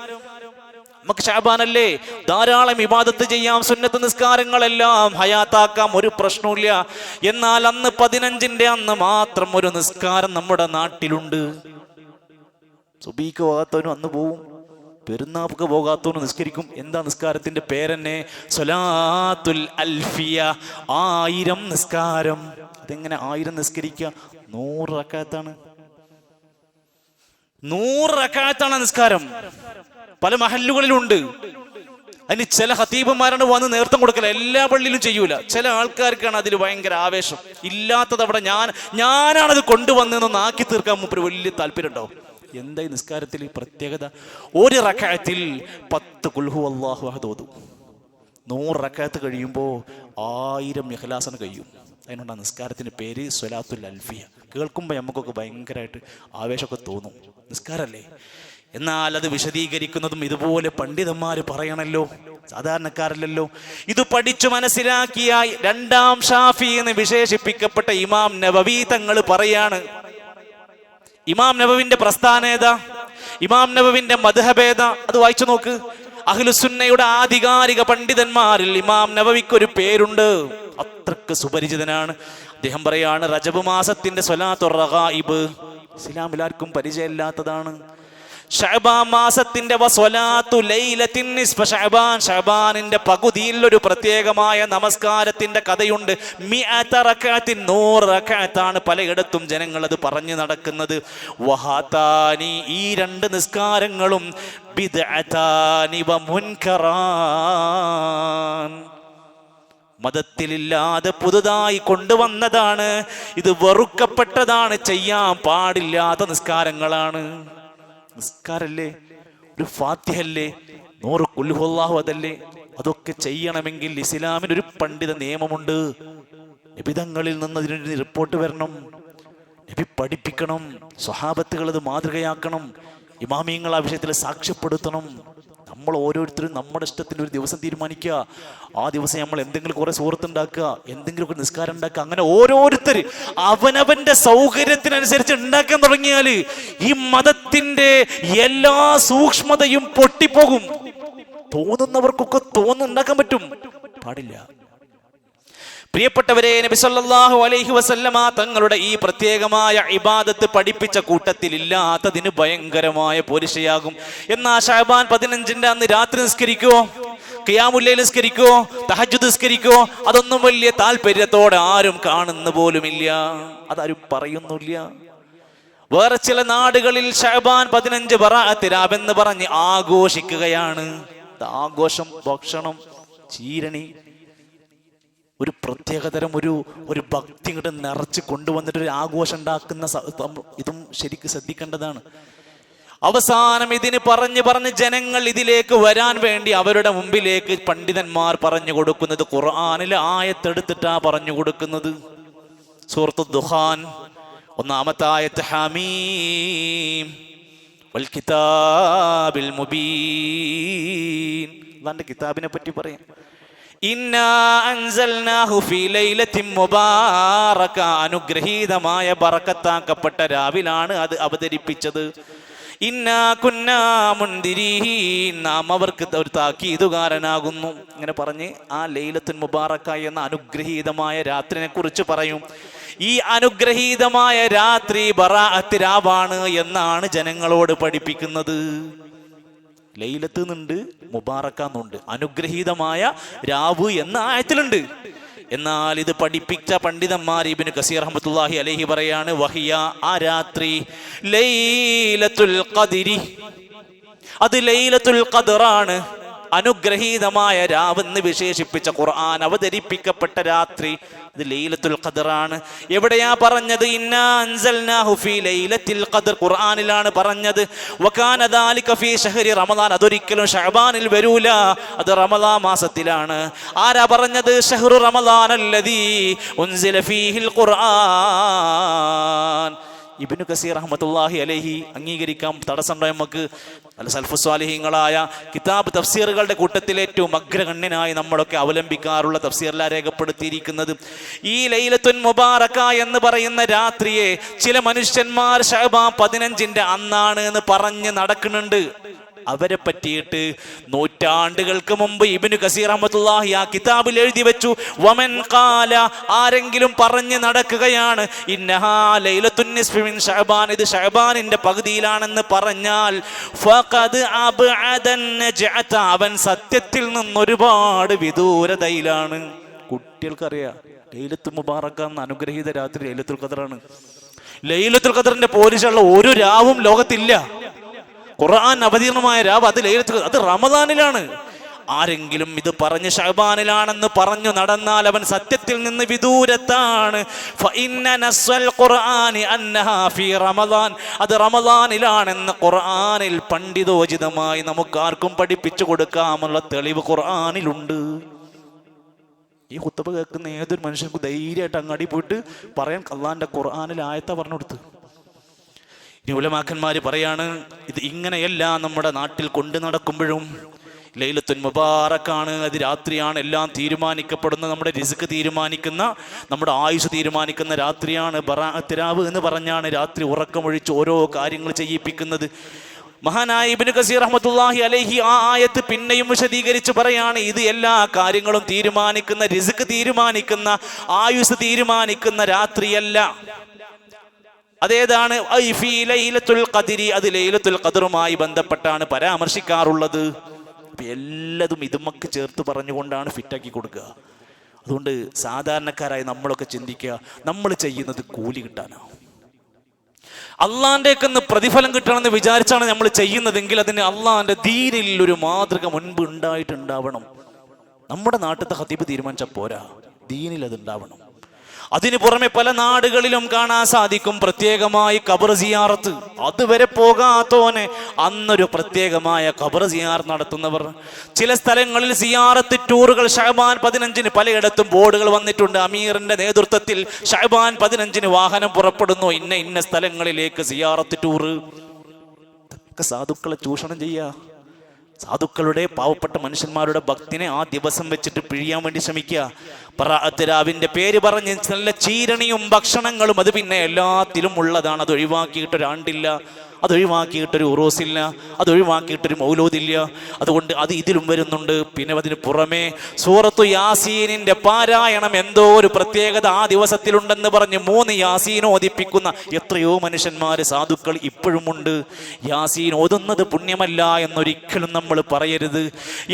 നമുക്ക് ശഅബാനല്ലേ, ധാരാളം ഇബാദത്ത് ചെയ്യാം, സുന്നത്ത് നിസ്കാരങ്ങളെല്ലാം ഹയാത്താക്കാം, ഒരു പ്രശ്നവുമില്ല. എന്നാൽ അന്ന് 15-ന്റെ അന്ന് മാത്രം ഒരു നിസ്കാരം നമ്മുടെ നാട്ടിലുണ്ട്. സുബീക്ക് പോകാത്തവനും അന്ന് പോവും, പെരുന്നാൾക്ക് പോകാത്തവനും നിസ്കരിക്കും. എന്താ നിസ്കാരത്തിന്റെ പേരെന്നെ? സ്വലാത്തുൽ അൽഫിയ, 1000 നിസ്കാരം. അതെങ്ങനെ 1000 നിസ്കരിക്കുക? 100 റക്അത്താണ്. 100 റക്അത്താണ് നിസ്കാരം. പല മഹല്ലുകളിലുണ്ട്. അതിന് ചില ഖതീബന്മാരാണ് വന്ന് നേതൃത്വം കൊടുക്കല, എല്ലാ പള്ളിയിലും ചെയ്യൂല. ചില ആൾക്കാർക്കാണ് അതിൽ ഭയങ്കര ആവേശം. ഇല്ലാത്തത് അവിടെ ഞാനാണത് കൊണ്ടുവന്നതെന്നൊന്ന് ആക്കി തീർക്കാൻ മുമ്പ് വലിയ താല്പര്യം ഉണ്ടാവും. എന്താ ഈ നിസ്കാരത്തിൽ പ്രത്യേകത? ഒരു റക്അത്തിൽ 10 ഖുൽ ഹുവല്ലാഹു അഹദ് ഓതും. 100 റക്അത്ത് കഴിയുമ്പോൾ 1000 ഇഖ്ലാസാണ് കഴിയും. അതിനുണ്ടാ നിസ്കാരത്തിന് പേര് സ്വലാത്തുൽ അൽഫിയ. കേൾക്കുമ്പോൾ നമുക്കൊക്കെ ഭയങ്കരമായിട്ട് ആവേശമൊക്കെ തോന്നും. നിസ്കാരല്ലേ? എന്നാൽ അത് വിശദീകരിക്കുന്നതും ഇതുപോലെ പണ്ഡിതന്മാർ പറയണല്ലോ, സാധാരണക്കാരല്ലോ. ഇത് പഠിച്ചു മനസ്സിലാക്കിയ 2-ാം ഷാഫി എന്ന് വിശേഷിപ്പിക്കപ്പെട്ട ഇമാം നവവി തങ്ങൾ പറയാണ്. ഇമാം നവവിന്റെ പ്രസ്ഥാനം ഏതാ? ഇമാം നവവിന്റെ മദ്ഹബ് ഏതാ? അത് വായിച്ചു നോക്ക്. അഹ്ലുസുന്നയുടെ ആധികാരിക പണ്ഡിതന്മാരിൽ ഇമാം നവവിക്കൊരു പേരുണ്ട്, അത്രക്ക് സുപരിചിതനാണ്. അദ്ദേഹം പറയാണ്, റജബ് മാസത്തിന്റെ സ്വലാത്തുർ റഗായിബ് ഇസ്ലാമിൽ ആർക്കും പരിചയമില്ലാത്തതാണ്. ശഅബാൻ മാസത്തിന്റെ വസ്വലാത്തു ലൈലത്തിൻ നിസ്ഫ ശഅബാൻ, ശഅബാനിന്റെ പകുതിയിൽ ഒരു പ്രത്യേകമായ നമസ്കാരത്തിന്റെ കഥയുണ്ട്. 100 റക്അത്തിൻ 100 റക്അത്താണ്. പലയിടത്തും ജനങ്ങൾ അത് പറഞ്ഞു നടക്കുന്നത്. വഹാതാനി, ഈ 2 നിസ്കാരങ്ങളും ബിദ്അതാനി വ മുൻകറാൻ, മതത്തിലില്ലാതെ പുതുതായി കൊണ്ടുവന്നതാണ്. ഇത് വെറുക്കപ്പെട്ടതാണ്, ചെയ്യാൻ പാടില്ലാത്ത നിസ്കാരങ്ങളാണ്. നിസ്കാരല്ലേ? ഒരു ഫാത്തിഹല്ലേ? 100 ഖുൽ ഹുവല്ലാഹു അതല്ലേ? അതൊക്കെ ചെയ്യണമെങ്കിൽ ഇസ്ലാമിന് ഒരു പണ്ഡിത നിയമമുണ്ട്. നബിതങ്ങളിൽ നിന്ന് അതിനൊരു റിപ്പോർട്ട് വരണം, നബി പഠിപ്പിക്കണം, സ്വഹാബത്തുകൾ അത് മാതൃകയാക്കണം, ഇമാമിയങ്ങൾ ആ വിഷയത്തിൽ സാക്ഷ്യപ്പെടുത്തണം. നമ്മൾ ഓരോരുത്തരും നമ്മുടെ ഇഷ്ടത്തിന് ഒരു ദിവസം തീരുമാനിക്കുക. ആ ദിവസം നമ്മൾ എന്തെങ്കിലും കുറെ സുഹൃത്ത് ഉണ്ടാക്കുക, എന്തെങ്കിലും ഒരു നിസ്കാരം ഉണ്ടാക്കുക. അങ്ങനെ ഓരോരുത്തർ അവനവന്റെ സൗകര്യത്തിനനുസരിച്ച് ഉണ്ടാക്കാൻ തുടങ്ങിയാൽ ഈ മതത്തിന്റെ എല്ലാ സൂക്ഷ്മതയും പൊട്ടിപ്പോകും. തോന്നുന്നവർക്കൊക്കെ ഉണ്ടാക്കാൻ പറ്റും, പാടില്ല. പ്രിയപ്പെട്ടവരെ, നബി സല്ലല്ലാഹു അലൈഹി വസല്ലമ തങ്ങളുടെ ഈ പ്രത്യേകമായ ഇബാദത്ത് പഠിപ്പിച്ച കൂട്ടത്തിൽ ഇല്ലാത്തതിന് ഭയങ്കരമായ പോരിശയാകും. എന്നാ ശഅബാൻ 15-ന്റെ അന്ന് രാത്രി നിസ്കരിക്കുവോ? ഖിയാമുൽ ലൈൽ നിസ്കരിക്കുവോ? തഹജ്ജുദ് നിസ്കരിക്കുവോ? അതൊന്നും വലിയ താല്പര്യത്തോടെ ആരും കാണുന്ന പോലുമില്ല, അതാരും പറയുന്നില്ല. വേറെ ചില നാടുകളിൽ ശഅബാൻ 15 ബറാഅത്ത് രാവ് എന്ന് പറഞ്ഞ് ആഘോഷിക്കുകയാണ്. ആഘോഷം, ഭക്ഷണം, ചീരണി, ഒരു പ്രത്യേകതരം ഒരു ഭക്തി ഇങ്ങോട്ട് നിറച്ച് കൊണ്ടുവന്നിട്ട് ഒരു ആഘോഷം ഉണ്ടാക്കുന്ന ഇതും ശരിക്കും ശ്രദ്ധിക്കേണ്ടതാണ്. അവസാനം ഇതിന് പറഞ്ഞ് ജനങ്ങൾ ഇതിലേക്ക് വരാൻ വേണ്ടി അവരുടെ മുമ്പിലേക്ക് പണ്ഡിതന്മാർ പറഞ്ഞു കൊടുക്കുന്നത് ഖുർആനിലെ ആയത്തെടുത്തിട്ടാ പറഞ്ഞു കൊടുക്കുന്നത്. സൂറത്തു ദുഖാൻ 1-ാമത്തെ ആയത്ത്, ഹമീം വൽ കിതാബിൽ മുബീൻ. അതാണ്ട് കിതാബിനെ പറ്റി പറയാം. ഇന്നാ അൻസൽനാഹു ഫീ ലൈലത്തിൻ മുബാറക, അനുഗ്രഹീതമായ ബറക്കത്താക്കപ്പെട്ട രാവിലാണ് അത് അവതരിപ്പിച്ചത്. ഇന്നാ കുന്നാ മുൻദിരീൻ, നാം അവർക്ക് ഒരു താക്കീതുകാരനാകുന്നു. ഇങ്ങനെ പറഞ്ഞ് ആ ലൈലത്തുൽ മുബാറക എന്ന അനുഗ്രഹീതമായ രാത്രിനെ കുറിച്ച് പറയും. ഈ അനുഗ്രഹീതമായ രാത്രി ബറാഅത്ത് രാവാണ് എന്നാണ് ജനങ്ങളോട് പഠിപ്പിക്കുന്നത്. ലൈലത്ത് എന്നുണ്ട്, മുബാറക്കാന്നുണ്ട്, അനുഗ്രഹീതമായ രാവ് എന്ന ആയത്തിലുണ്ട്. എന്നാൽ ഇത് പഠിപ്പിച്ച പണ്ഡിതന്മാർ ഇബ്നു കസീർ റഹ്മത്തുള്ളാഹി അലൈഹി പറയാണ്, വഹിയ, ആ രാത്രി ലൈലത്തുൽ ഖദ്രി, അത് ലൈലത്തുൽ ഖദ്റാണ്. അനുഗ്രഹീതമായ രാവെന്ന് വിശേഷിപ്പിച്ച ഖുർആൻ അവതരിപ്പിക്കപ്പെട്ട രാത്രി ഇത് ലൈലത്തുൽ ഖദ്റാണ്. എവിടെയാ പറഞ്ഞത്? ഇന്നാ അൻസൽനാഹു ഫീ ലൈലത്തിൽ ഖദ്ർ, ഖുർആനിലാണ് പറഞ്ഞത്. വകാന ദാലിക ഫീ ശഹ്രി റമളാൻ, അതൊരിക്കലും ശഅബാനിൽ വരൂല, അത് റമളാൻ മാസത്തിലാണ്. ആരാ പറഞ്ഞത്? ശഹ്റു റമളാൻ അല്ലദീ ഉൻസില ഫീഹിൽ ഖുർആൻ. ഇബ്നു കസീർ റഹ്മത്തുള്ളാഹി അലൈഹി അംഗീകരിക്കാം, തടസ്സമുണ്ടോ നമുക്ക്? അല്ല, സൽഫു സ്വാലിഹീങ്ങളായ കിതാബ് തഫ്സീറുകളുടെ കൂട്ടത്തിൽ ഏറ്റവും അഗ്രഗണ്യനായി നമ്മളൊക്കെ അവലംബിക്കാറുള്ള തഫ്സീറിലാ രേഖപ്പെടുത്തിയിരിക്കുന്നത്. ഈ ലൈലത്തുൻ മുബാറക എന്ന് പറയുന്ന രാത്രിയെ ചില മനുഷ്യന്മാർ ശഅബാൻ 15-ന്റെ അന്നാണ് എന്ന് പറഞ്ഞ് നടക്കുന്നുണ്ട്. അവരെ പറ്റിയിട്ട് നൂറ്റാണ്ടുകൾക്ക് മുമ്പ് ഇബ്നു കസീർ റഹ്മത്തുള്ളാഹി ആ കിതാബിൽ എഴുതി വെച്ചു, വമൻ ഖാല, ആരെങ്കിലും പറഞ്ഞു നടക്കുകയാണ്, ഇന്നഹാ ലൈലത്തുൻ നിസ്ഫി മിൻ ശഅബാൻ, ഇത് ശഅബാനിന്റെ പകുതിയിലാണെന്ന് പറഞ്ഞാൽ ഫഖദ് അബ്അദൻ നജ്അത, അവൻ സത്യത്തിൽ നിന്ന് ഒരുപാട് വിദൂരതയിലാണ്. കുട്ടികൾക്കറിയാം ലൈലത്തുൽ മുബാറക എന്ന അനുഗ്രഹീത രാത്രി ലൈലത്തുൽ ഖദറാണ്. ലൈലത്തുൽ ഖദറിന്റെ പോലീസുള്ള ഒരു രാവും ലോകത്തില്ല. ഖുർആൻ അവതീർണമായ രാവ് അത് ലൈലത്തുൽ, അത് റമദാനിലാണ്. ആരെങ്കിലും ഇത് പറഞ്ഞ് ശഅബാനിലാണെന്ന് പറഞ്ഞു നടന്നാൽ അവൻ സത്യത്തിൽ നിന്ന് വിദൂരത്താണ്. ഫഇന്ന നസ്സൽ ഖുർആനി അന്നഹാ ഫീ റമദാൻ, അത് റമദാനിലാണെന്ന് ഖുർആനിൽ പണ്ഡിതോചിതമായി നമുക്കാർക്കും പഠിപ്പിച്ചു കൊടുക്കാമുള്ള തെളിവ് ഖുർആനിലുണ്ട്. ഈ ഖുത്ബ കേൾക്കുന്ന ഏതൊരു മനുഷ്യർക്കും ധൈര്യമായിട്ട് അങ്ങാടി പോയിട്ട് പറയാൻ അല്ലാഹുവിന്റെ ഖുർആനിൽ ആയത്താ പറഞ്ഞു കൊടുത്ത്. ഇനി ഉലമാക്കന്മാർ പറയാണ്, ഇത് ഇങ്ങനെയെല്ലാം നമ്മുടെ നാട്ടിൽ കൊണ്ടു നടക്കുമ്പോഴും ലൈലത്തുൽ മുബാറക്കാണ്, അത് രാത്രിയാണ്, എല്ലാം തീരുമാനിക്കപ്പെടുന്ന, നമ്മുടെ റിസ്ക് തീരുമാനിക്കുന്ന, നമ്മുടെ ആയുസ് തീരുമാനിക്കുന്ന രാത്രിയാണ്. ബറാഅത്ത് രാവ് എന്ന് പറഞ്ഞാണ് രാത്രി ഉറക്കമൊഴിച്ച് ഓരോ കാര്യങ്ങൾ ചെയ്യിപ്പിക്കുന്നത്. മഹാനായ ഇബ്നു കസീർ റഹ്മത്തുള്ളാഹി അലൈഹി ആ ആയത്ത് പിന്നെയും വിശദീകരിച്ച് പറയാണ്, ഇത് എല്ലാ കാര്യങ്ങളും തീരുമാനിക്കുന്ന, റിസ്ക് തീരുമാനിക്കുന്ന, ആയുസ് തീരുമാനിക്കുന്ന രാത്രിയല്ല. അതേതാണ്? ലൈലത്തുൽ ഖദ്രി, അത് ലൈലത്തുൽ ഖദ്റുമായി ബന്ധപ്പെട്ടാണ് പരാമർശിക്കാറുള്ളത്. എല്ലതും ഇതുമൊക്കെ ചേർത്ത് പറഞ്ഞുകൊണ്ടാണ് ഫിറ്റാക്കി കൊടുക്കുക. അതുകൊണ്ട് സാധാരണക്കാരായി നമ്മളൊക്കെ ചിന്തിക്കുക, നമ്മൾ ചെയ്യുന്നത് കൂലി കിട്ടാനാണ്, അള്ളാന്റെ പ്രതിഫലം കിട്ടണമെന്ന് വിചാരിച്ചാണ് നമ്മൾ ചെയ്യുന്നതെങ്കിൽ അതിന് അള്ളാന്റെ ദീനിൽ ഒരു മാതൃക മുൻപ് ഉണ്ടായിട്ടുണ്ടാവണം. നമ്മുടെ നാട്ടിലത്തെ ഖതീബ് തീരുമാനിച്ചാൽ പോരാ, ദീനിൽ അത് ഉണ്ടാവണം. അതിനു പുറമെ പല നാടുകളിലും കാണാൻ സാധിക്കും പ്രത്യേകമായി ഖബർ സിയാറത്ത്. അതുവരെ പോകാത്തോനെ അന്നൊരു പ്രത്യേകമായ ഖബർ സിയാറത്ത് നടത്തുന്നവർ. ചില സ്ഥലങ്ങളിൽ സിയാറത്ത് ടൂറുകൾ ശഅബാൻ 15 പലയിടത്തും ബോർഡുകൾ വന്നിട്ടുണ്ട്. അമീറിന്റെ നേതൃത്വത്തിൽ ശഅബാൻ 15 വാഹനം പുറപ്പെടുന്നു, ഇന്ന സ്ഥലങ്ങളിലേക്ക് സിയാറത്ത് ടൂറ്. സാധുക്കളെ ചൂഷണം ചെയ്യുക, സാധുക്കളുടെ പാവപ്പെട്ട മനുഷ്യന്മാരുടെ ഭക്തിനെ ആ ദിവസം വെച്ചിട്ട് പിഴിയാൻ വേണ്ടി ശ്രമിക്കുക. ബറാഅത്ത് രാവിന്റെ പേര് പറഞ്ഞ് നല്ല ചീരണിയും ഭക്ഷണങ്ങളും അത് പിന്നെ എല്ലാത്തിലും ഉള്ളതാണ്. അത് ഒഴിവാക്കിയിട്ടൊരാണ്ടില്ല, അതൊഴിവാക്കിയിട്ടൊരു ഉറൂസില്ല, അതൊഴിവാക്കിയിട്ടൊരു മൗലൂദില്ല. അതുകൊണ്ട് അത് ഇതിലും വരുന്നുണ്ട്. പിന്നെ അതിന് പുറമെ സൂറത്തു യാസീനിന്റെ പാരായണം എന്തോ ഒരു പ്രത്യേകത ആ ദിവസത്തിലുണ്ടെന്ന് പറഞ്ഞ് 3 യാസീൻ ഓതിപ്പിക്കുന്ന എത്രയോ മനുഷ്യന്മാര്, സാധുക്കൾ ഇപ്പോഴുമുണ്ട്. യാസീൻ ഓതുന്നത് പുണ്യമല്ല എന്നൊരിക്കലും നമ്മൾ പറയരുത്.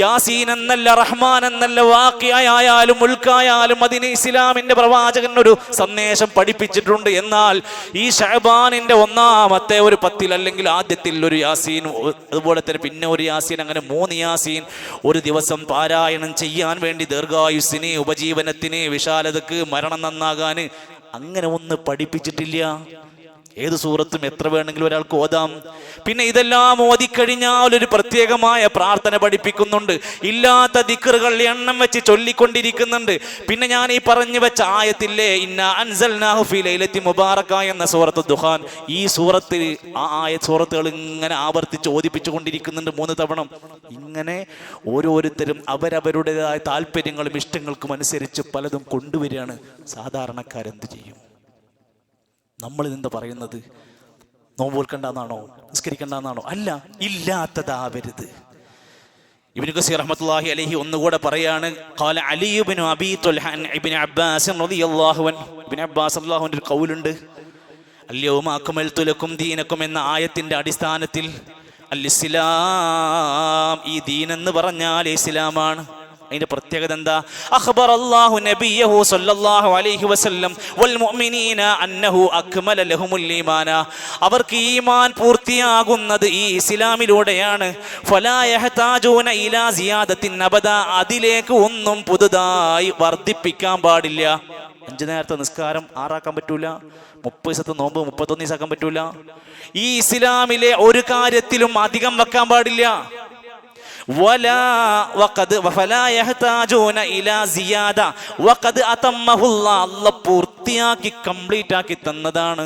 യാസീൻ എന്നല്ല, റഹ്മാൻ എന്നല്ല, വാഖിഅയായാലും മുൽക്കായാലും അതിന് ഇസ്ലാമിന്റെ പ്രവാചകൻ ഒരു സന്ദേശം പഠിപ്പിച്ചിട്ടുണ്ട്. എന്നാൽ ഈ ശഅബാനിന്റെ ഒന്നാമത്തെ ഒരു 10 അല്ലെങ്കിൽ ആദ്യത്തിൽ ഒരു യാസീൻ, അതുപോലെ തന്നെ പിന്നെ ഒരു യാസീൻ, അങ്ങനെ 3 യാസീൻ ഒരു ദിവസം പാരായണം ചെയ്യാൻ വേണ്ടി ദീർഘായുസ്സിന്, ഉപജീവനത്തിന്, വിശാലതക്ക്, മരണം നന്നാകാന് അങ്ങനെ ഒന്ന് പഠിപ്പിച്ചിട്ടില്ല. ഏത് സൂറത്തും എത്ര വേണമെങ്കിലും ഒരാൾക്ക് ഓതാം. പിന്നെ ഇതെല്ലാം ഓതിക്കഴിഞ്ഞാൽ ഒരു പ്രത്യേകമായ പ്രാർത്ഥന പഠിപ്പിക്കുന്നുണ്ട്. ഇല്ലാത്ത ദിക്റുകൾ എണ്ണം വെച്ച് ചൊല്ലിക്കൊണ്ടിരിക്കുന്നുണ്ട്. പിന്നെ ഞാൻ ഈ പറഞ്ഞു വെച്ച ആയത്തില്ലേ, ഇന്നാ അൻസൽനാഹു ഫീ ലൈലത്തി മുബാറക എന്ന സൂറത്ത് ദുഖാൻ, ഈ സൂറത്തിൽ ആ സൂറത്തുകൾ ഇങ്ങനെ ആവർത്തിച്ച് ഓതിപ്പിച്ചു കൊണ്ടിരിക്കുന്നുണ്ട് 3 തവണ. ഇങ്ങനെ ഓരോരുത്തരും അവരവരുടേതായ താല്പര്യങ്ങളും ഇഷ്ടങ്ങൾക്കും അനുസരിച്ച് പലതും കൊണ്ടുവരികയാണ്. സാധാരണക്കാരെന്ത് ചെയ്യും? നമ്മൾ ഇതെന്താ പറയുന്നത്? നോമ്പ് വെൽക്കണ്ടെന്നാണോ, നിസ്കരിക്കണ്ടെന്നാണോ? അല്ല, ഇല്ലാത്തതാവരുത്. ഇബ്നു കസീർ റഹ്മത്തുള്ളാഹി അലൈഹി ഒന്നുകൂടെ പറയാണ്, ഖാല അലി ഇബ്നു അബീ തുൽഹ ഇബ്നു അബ്ബാസ് റളിയല്ലാഹു അൻഹു, ഇബ്നു അബ്ബാസ് റളിയല്ലാഹു അൻഹു ഒരു ഖൗലുണ്ട്, അൽയൗമ അക്മൽതു ലക്കും ദീനക്കും എന്ന ആയത്തിന്റെ അടിസ്ഥാനത്തിൽ അൽ ഇസ്ലാം, ഈ ദീൻ എന്ന് പറഞ്ഞാൽ ഇസ്ലാമാണ്. അതിന്റെ പ്രത്യേകത എന്താ? അഖ്ബറല്ലാഹു നബിയഹു സ്വല്ലല്ലാഹു അലൈഹി വസല്ലം വൽ മുഅ്മിനീന അന്നഹു അക്മല ലഹുമുൽ ഈമാന, അവർക്ക് ഈമാൻ പൂർത്തിയാകുന്നത് ഈ ഇസ്ലാമിലൂടെയാണ്. ഫലാ യഹ്താജൂന ഇലാ സിയാദത്തിൻ അബദ, അതിലേക്ക് ഒന്നും പുതുതായി വർദ്ധിപ്പിക്കാൻ പാടില്ല. 5 നേരത്തെ നിസ്കാരം 6 ആക്കാൻ പറ്റൂല, 30 ദിവസത്തെ നോമ്പ് 31 ദിവസം ആക്കാൻ പറ്റൂല. ഈ ഇസ്ലാമിലെ ഒരു കാര്യത്തിലും അധികം വെക്കാൻ പാടില്ല. അല്ലാഹ് പൂർത്തിയാക്കി കംപ്ലീറ്റ് ആക്കി തന്നതാണ്.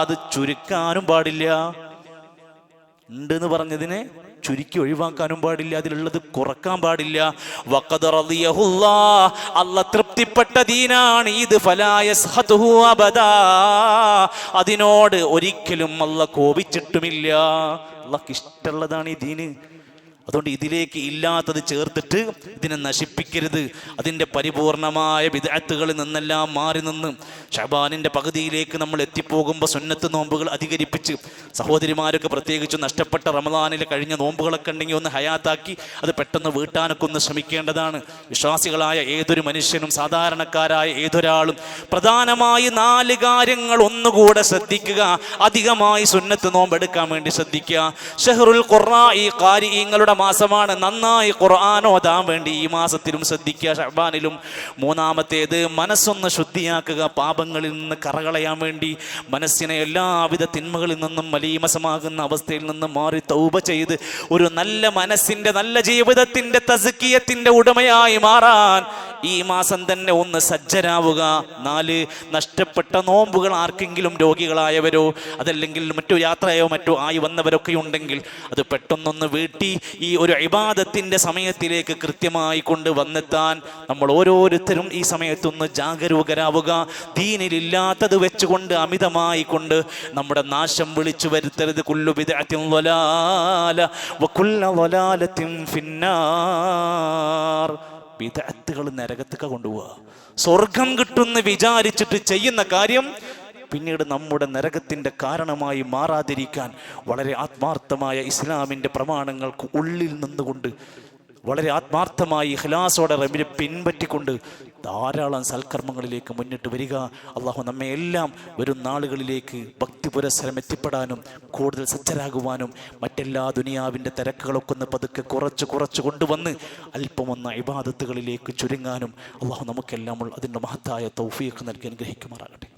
അത് ചുരുക്കാനും പാടില്ല. ഉണ്ടെന്ന് പറഞ്ഞതിനെ ചുരുക്കി ഒഴിവാക്കാനും പാടില്ല, അതിലുള്ളത് കുറക്കാൻ പാടില്ല. വഖദ് റളിയഹുല്ലാഹ്, അല്ലാഹ് തൃപ്തിപ്പെട്ട ദീനാണ് ഇത്. ഫലാ യസ്ഹതുഹു അബദാ, അതിനോട് ഒരിക്കലും അല്ലാഹ് കോപിച്ചിട്ടുമില്ല. അല്ലാഹ്ക്ക് ഇഷ്ടമുള്ളതാണ് ഈ ദീന്. അതുകൊണ്ട് ഇതിലേക്ക് ഇല്ലാത്തത് ചേർത്തിട്ട് ഇതിനെ നശിപ്പിക്കരുത്. അതിൻ്റെ പരിപൂർണമായ ബിദ്അത്തുകളിൽ നിന്നെല്ലാം മാറി നിന്ന് ശഅബാനിൻ്റെ പകുതിയിലേക്ക് നമ്മൾ എത്തിപ്പോകുമ്പോൾ സുന്നത്ത് നോമ്പുകൾ അധികരിപ്പിച്ച്, സഹോദരിമാരൊക്കെ പ്രത്യേകിച്ച് നഷ്ടപ്പെട്ട റമദാനിൽ കഴിഞ്ഞ നോമ്പുകളൊക്കെ ഉണ്ടെങ്കിൽ ഒന്ന് ഹയാത്താക്കി അത് പെട്ടെന്ന് വീട്ടാനൊക്കെ ഒന്ന് ശ്രമിക്കേണ്ടതാണ്. വിശ്വാസികളായ ഏതൊരു മനുഷ്യനും സാധാരണക്കാരായ ഏതൊരാളും പ്രധാനമായി 4 കാര്യങ്ങൾ ഒന്നുകൂടെ ശ്രദ്ധിക്കുക. അധികമായി സുന്നത്ത് നോമ്പെടുക്കാൻ വേണ്ടി ശ്രദ്ധിക്കുക. ഷഹ്റുൽ ഖുർആഇ, ഖാരിഈങ്ങളുടെ മാസമാണ്. നന്നായി ഖുർആൻ ഓതാൻ വേണ്ടി ഈ മാസത്തിലും ശ്രദ്ധിക്കുക, ശഅബാനിലും. 3-ാമത്തേത് മനസ്സൊന്ന് ശുദ്ധിയാക്കുക, പാപങ്ങളിൽ നിന്ന് കറകളയാൻ വേണ്ടി മനസ്സിനെ എല്ലാവിധ തിന്മകളിൽ നിന്നും മലീമസമാകുന്ന അവസ്ഥയിൽ നിന്ന് മാറി തൗബ ചെയ്ത് ഒരു നല്ല മനസ്സിൻ്റെ, നല്ല ജീവിതത്തിൻ്റെ, തസ്കിയത്തിൻ്റെ ഉടമയായി മാറാൻ ഈ മാസം തന്നെ ഒന്ന് സജ്ജരാവുക. 4, നഷ്ടപ്പെട്ട നോമ്പുകൾ ആർക്കെങ്കിലും രോഗികളായവരോ അതല്ലെങ്കിൽ മറ്റു യാത്രയോ മറ്റോ ആയി വന്നവരൊക്കെ ഉണ്ടെങ്കിൽ അത് പെട്ടെന്നൊന്ന് വീട്ടി ഈ ഒരു ഇബാദത്തിൻ്റെ സമയത്തിലേക്ക് കൃത്യമായി കൊണ്ട് വന്നെത്താൻ നമ്മൾ ഓരോരുത്തരും ഈ സമയത്തൊന്ന് ജാഗരൂകരാവുക. ദീനിലില്ലാത്തത് വെച്ചുകൊണ്ട് അമിതമായി കൊണ്ട് നമ്മുടെ നാശം വിളിച്ചു വരുത്തരുത്. കുല്ലു ബിദ്അത്തിൻ ളലാല വകുല്ലു ളലാലത്തിൻ ഫിന്നാർ. ബിദ്അത്തുകൾ നരകത്തേക്ക് കൊണ്ടുപോവുക. സ്വർഗം കിട്ടുമെന്ന് വിചാരിച്ചിട്ട് ചെയ്യുന്ന കാര്യം പിന്നീട് നമ്മുടെ നരകത്തിൻ്റെ കാരണമായി മാറാതിരിക്കാൻ വളരെ ആത്മാർത്ഥമായ ഇസ്ലാമിൻ്റെ പ്രമാണങ്ങൾക്ക് ഉള്ളിൽ നിന്നുകൊണ്ട് വളരെ ആത്മാർത്ഥമായി ഇഖ്ലാസോടെ റബ്ബിനെ പിൻപറ്റിക്കൊണ്ട് ധാരാളം സൽക്കർമ്മങ്ങളിലേക്ക് മുന്നിട്ട് വരിക. അള്ളാഹു നമ്മെ എല്ലാം വരും നാളുകളിലേക്ക് ഭക്തി പുരസ്സരം എത്തിപ്പെടാനും കൂടുതൽ സജ്ജരാകുവാനും മറ്റെല്ലാ ദുനിയാവിൻ്റെ തിരക്കുകളൊക്കെ ഒന്ന് പതുക്കെ കുറച്ച് കൊണ്ടുവന്ന് അല്പമൊന്ന് ഇബാദത്തുകളിലേക്ക് ചുരുങ്ങാനും അള്ളാഹു നമുക്കെല്ലാം അതിൻ്റെ മഹത്തായ തൗഫീഖ് നൽകി അനുഗ്രഹിക്കുമാറാകട്ടെ.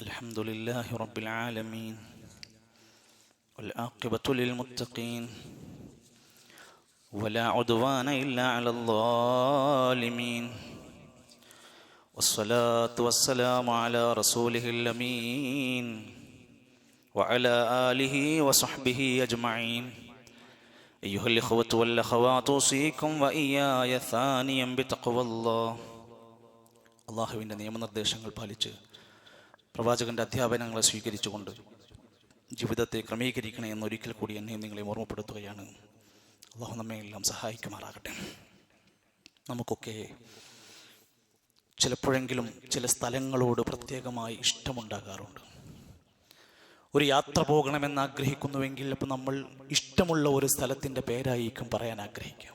الحمد لله رب العالمين والعاقبة للمتقين ولا عدوان إلا على الظالمين والصلاة والسلام على رسوله الأمين وعلى آله وصحبه أجمعين. أيها الإخوة والأخوات أوصيكم وإياي ثانيا بتقوى الله. അള്ളാഹുവിൻ്റെ നിയമനിർദ്ദേശങ്ങൾ പാലിച്ച് പ്രവാചകൻ്റെ അധ്യാപനങ്ങളെ സ്വീകരിച്ചുകൊണ്ട് ജീവിതത്തെ ക്രമീകരിക്കണേ എന്നൊരിക്കൽ കൂടി എന്നെ നിങ്ങളെ ഓർമ്മപ്പെടുത്തുകയാണ്. അള്ളാഹു നമ്മെ എല്ലാം സഹായിക്കുമാറാകട്ടെ. നമുക്കൊക്കെ ചിലപ്പോഴെങ്കിലും ചില സ്ഥലങ്ങളോട് പ്രത്യേകമായി ഇഷ്ടമുണ്ടാകാറുണ്ട്. ഒരു യാത്ര പോകണമെന്ന് ആഗ്രഹിക്കുന്നുവെങ്കിൽ അപ്പോൾ നമ്മൾ ഇഷ്ടമുള്ള ഒരു സ്ഥലത്തിൻ്റെ പേരായിരിക്കും പറയാൻ ആഗ്രഹിക്കുക.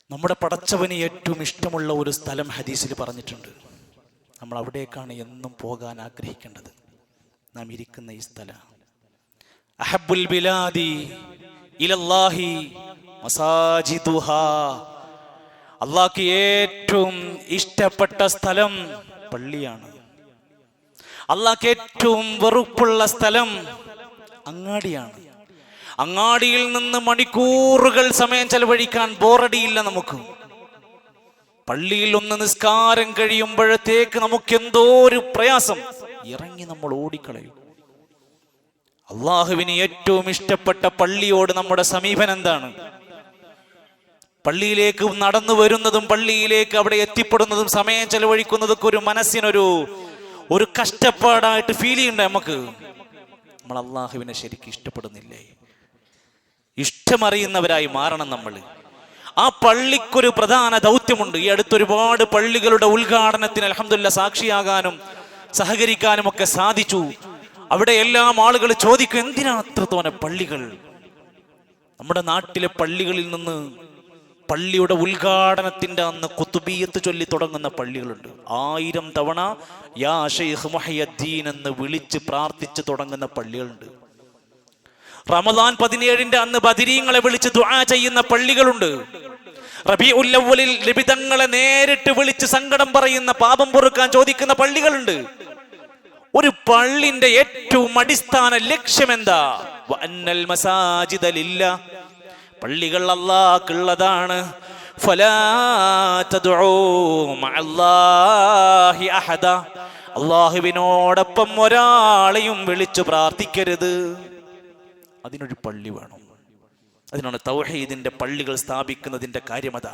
നമ്മുടെ പടച്ചവന് ഏറ്റവും ഇഷ്ടമുള്ള ഒരു സ്ഥലം ഹദീസിൽ പറഞ്ഞിട്ടുണ്ട്. നമ്മൾ അവിടേക്കാണ് എന്നും പോകാൻ ആഗ്രഹിക്കേണ്ടത്. നാം ഇരിക്കുന്ന ഈ സ്ഥലം അഹബ്ബുൽ ബിലാദി ഇലല്ലാഹി മസാജിദുഹാ, അല്ലാഹ്ക്ക് ഏറ്റവും ഇഷ്ടപ്പെട്ട സ്ഥലം പള്ളിയാണ്. അല്ലാഹ്ക്ക് ഏറ്റവും വെറുപ്പുള്ള സ്ഥലം അങ്ങാടിയാണ്. അങ്ങാടിയിൽ നിന്ന് മണിക്കൂറുകൾ സമയം ചെലവഴിക്കാൻ ബോറടിയില്ല നമുക്ക്. പള്ളിയിൽ ഒന്ന് നിസ്കാരം കഴിയുമ്പോഴത്തേക്ക് നമുക്കെന്തോ ഒരു പ്രയാസം, ഇറങ്ങി നമ്മൾ ഓടിക്കളയും. അള്ളാഹുവിന് ഏറ്റവും ഇഷ്ടപ്പെട്ട പള്ളിയോട് നമ്മുടെ സമീപനം എന്താണ്? പള്ളിയിലേക്ക് നടന്നു വരുന്നതും പള്ളിയിലേക്ക് അവിടെ എത്തിപ്പെടുന്നതും സമയം ചെലവഴിക്കുന്നതൊക്കെ ഒരു മനസ്സിനൊരു കഷ്ടപ്പാടായിട്ട് ഫീൽ ചെയ്യണ്ടേ നമുക്ക്? നമ്മൾ അള്ളാഹുവിനെ ശരിക്കും ഇഷ്ടപ്പെടുന്നില്ലേ? ഇഷ്ടമറിയുന്നവരായി മാറണം നമ്മൾ. ആ പള്ളിക്കൊരു പ്രധാന ദൗത്യമുണ്ട്. ഈ അടുത്തൊരുപാട് പള്ളികളുടെ ഉദ്ഘാടനത്തിന് അൽഹംദുലില്ലാഹ് സാക്ഷിയാകാനും സഹകരിക്കാനും ഒക്കെ സാധിച്ചു. അവിടെ എല്ലാം ആളുകൾ ചോദിക്കും, എന്തിനാ അത്രത്തോനെ പള്ളികൾ? നമ്മുടെ നാട്ടിലെ പള്ളികളിൽ നിന്ന് പള്ളിയുടെ ഉദ്ഘാടനത്തിന്റെ അന്ന് ഖുതുബിയ്യത്ത് ചൊല്ലി തുടങ്ങുന്ന പള്ളികളുണ്ട്. 1000 തവണ യാ ശൈഖ് മുഹയ്യദ്ദീൻ എന്ന് വിളിച്ച് പ്രാർത്ഥിച്ച് തുടങ്ങുന്ന പള്ളികളുണ്ട്. റമദാൻ 17 അന്ന് ബദരീങ്ങളെ വിളിച്ച് ദുആ ചെയ്യുന്ന പള്ളികളുണ്ട്. റബീഉൽ അവ്വലിൽ ലബിതങ്ങളെ നേരിട്ട് വിളിച്ച് സങ്കടം പറയുന്ന, പാപം പൊറുക്കാൻ ചോദിക്കുന്ന പള്ളികളുണ്ട്. ഒരു പള്ളിന്റെ ഏറ്റവും അടിസ്ഥാന ലക്ഷ്യം എന്താ? വഅന്നൽ മസാജിദ ലില്ലാഹ്, പള്ളികൾ അല്ലാഹുക്കുള്ളതാണ്. ഫലാ തദ്ഉ മഅല്ലാഹി അഹദ, അല്ലാഹുവിനോടൊപ്പം ഒരാളെയും വിളിച്ചു പ്രാർത്ഥിക്കരുത്. അതിനൊരു പള്ളി വേണം. അതിനാണ് തൗഹീദിന്റെ പള്ളികൾ സ്ഥാപിക്കുന്നതിന്റെ കാര്യമത.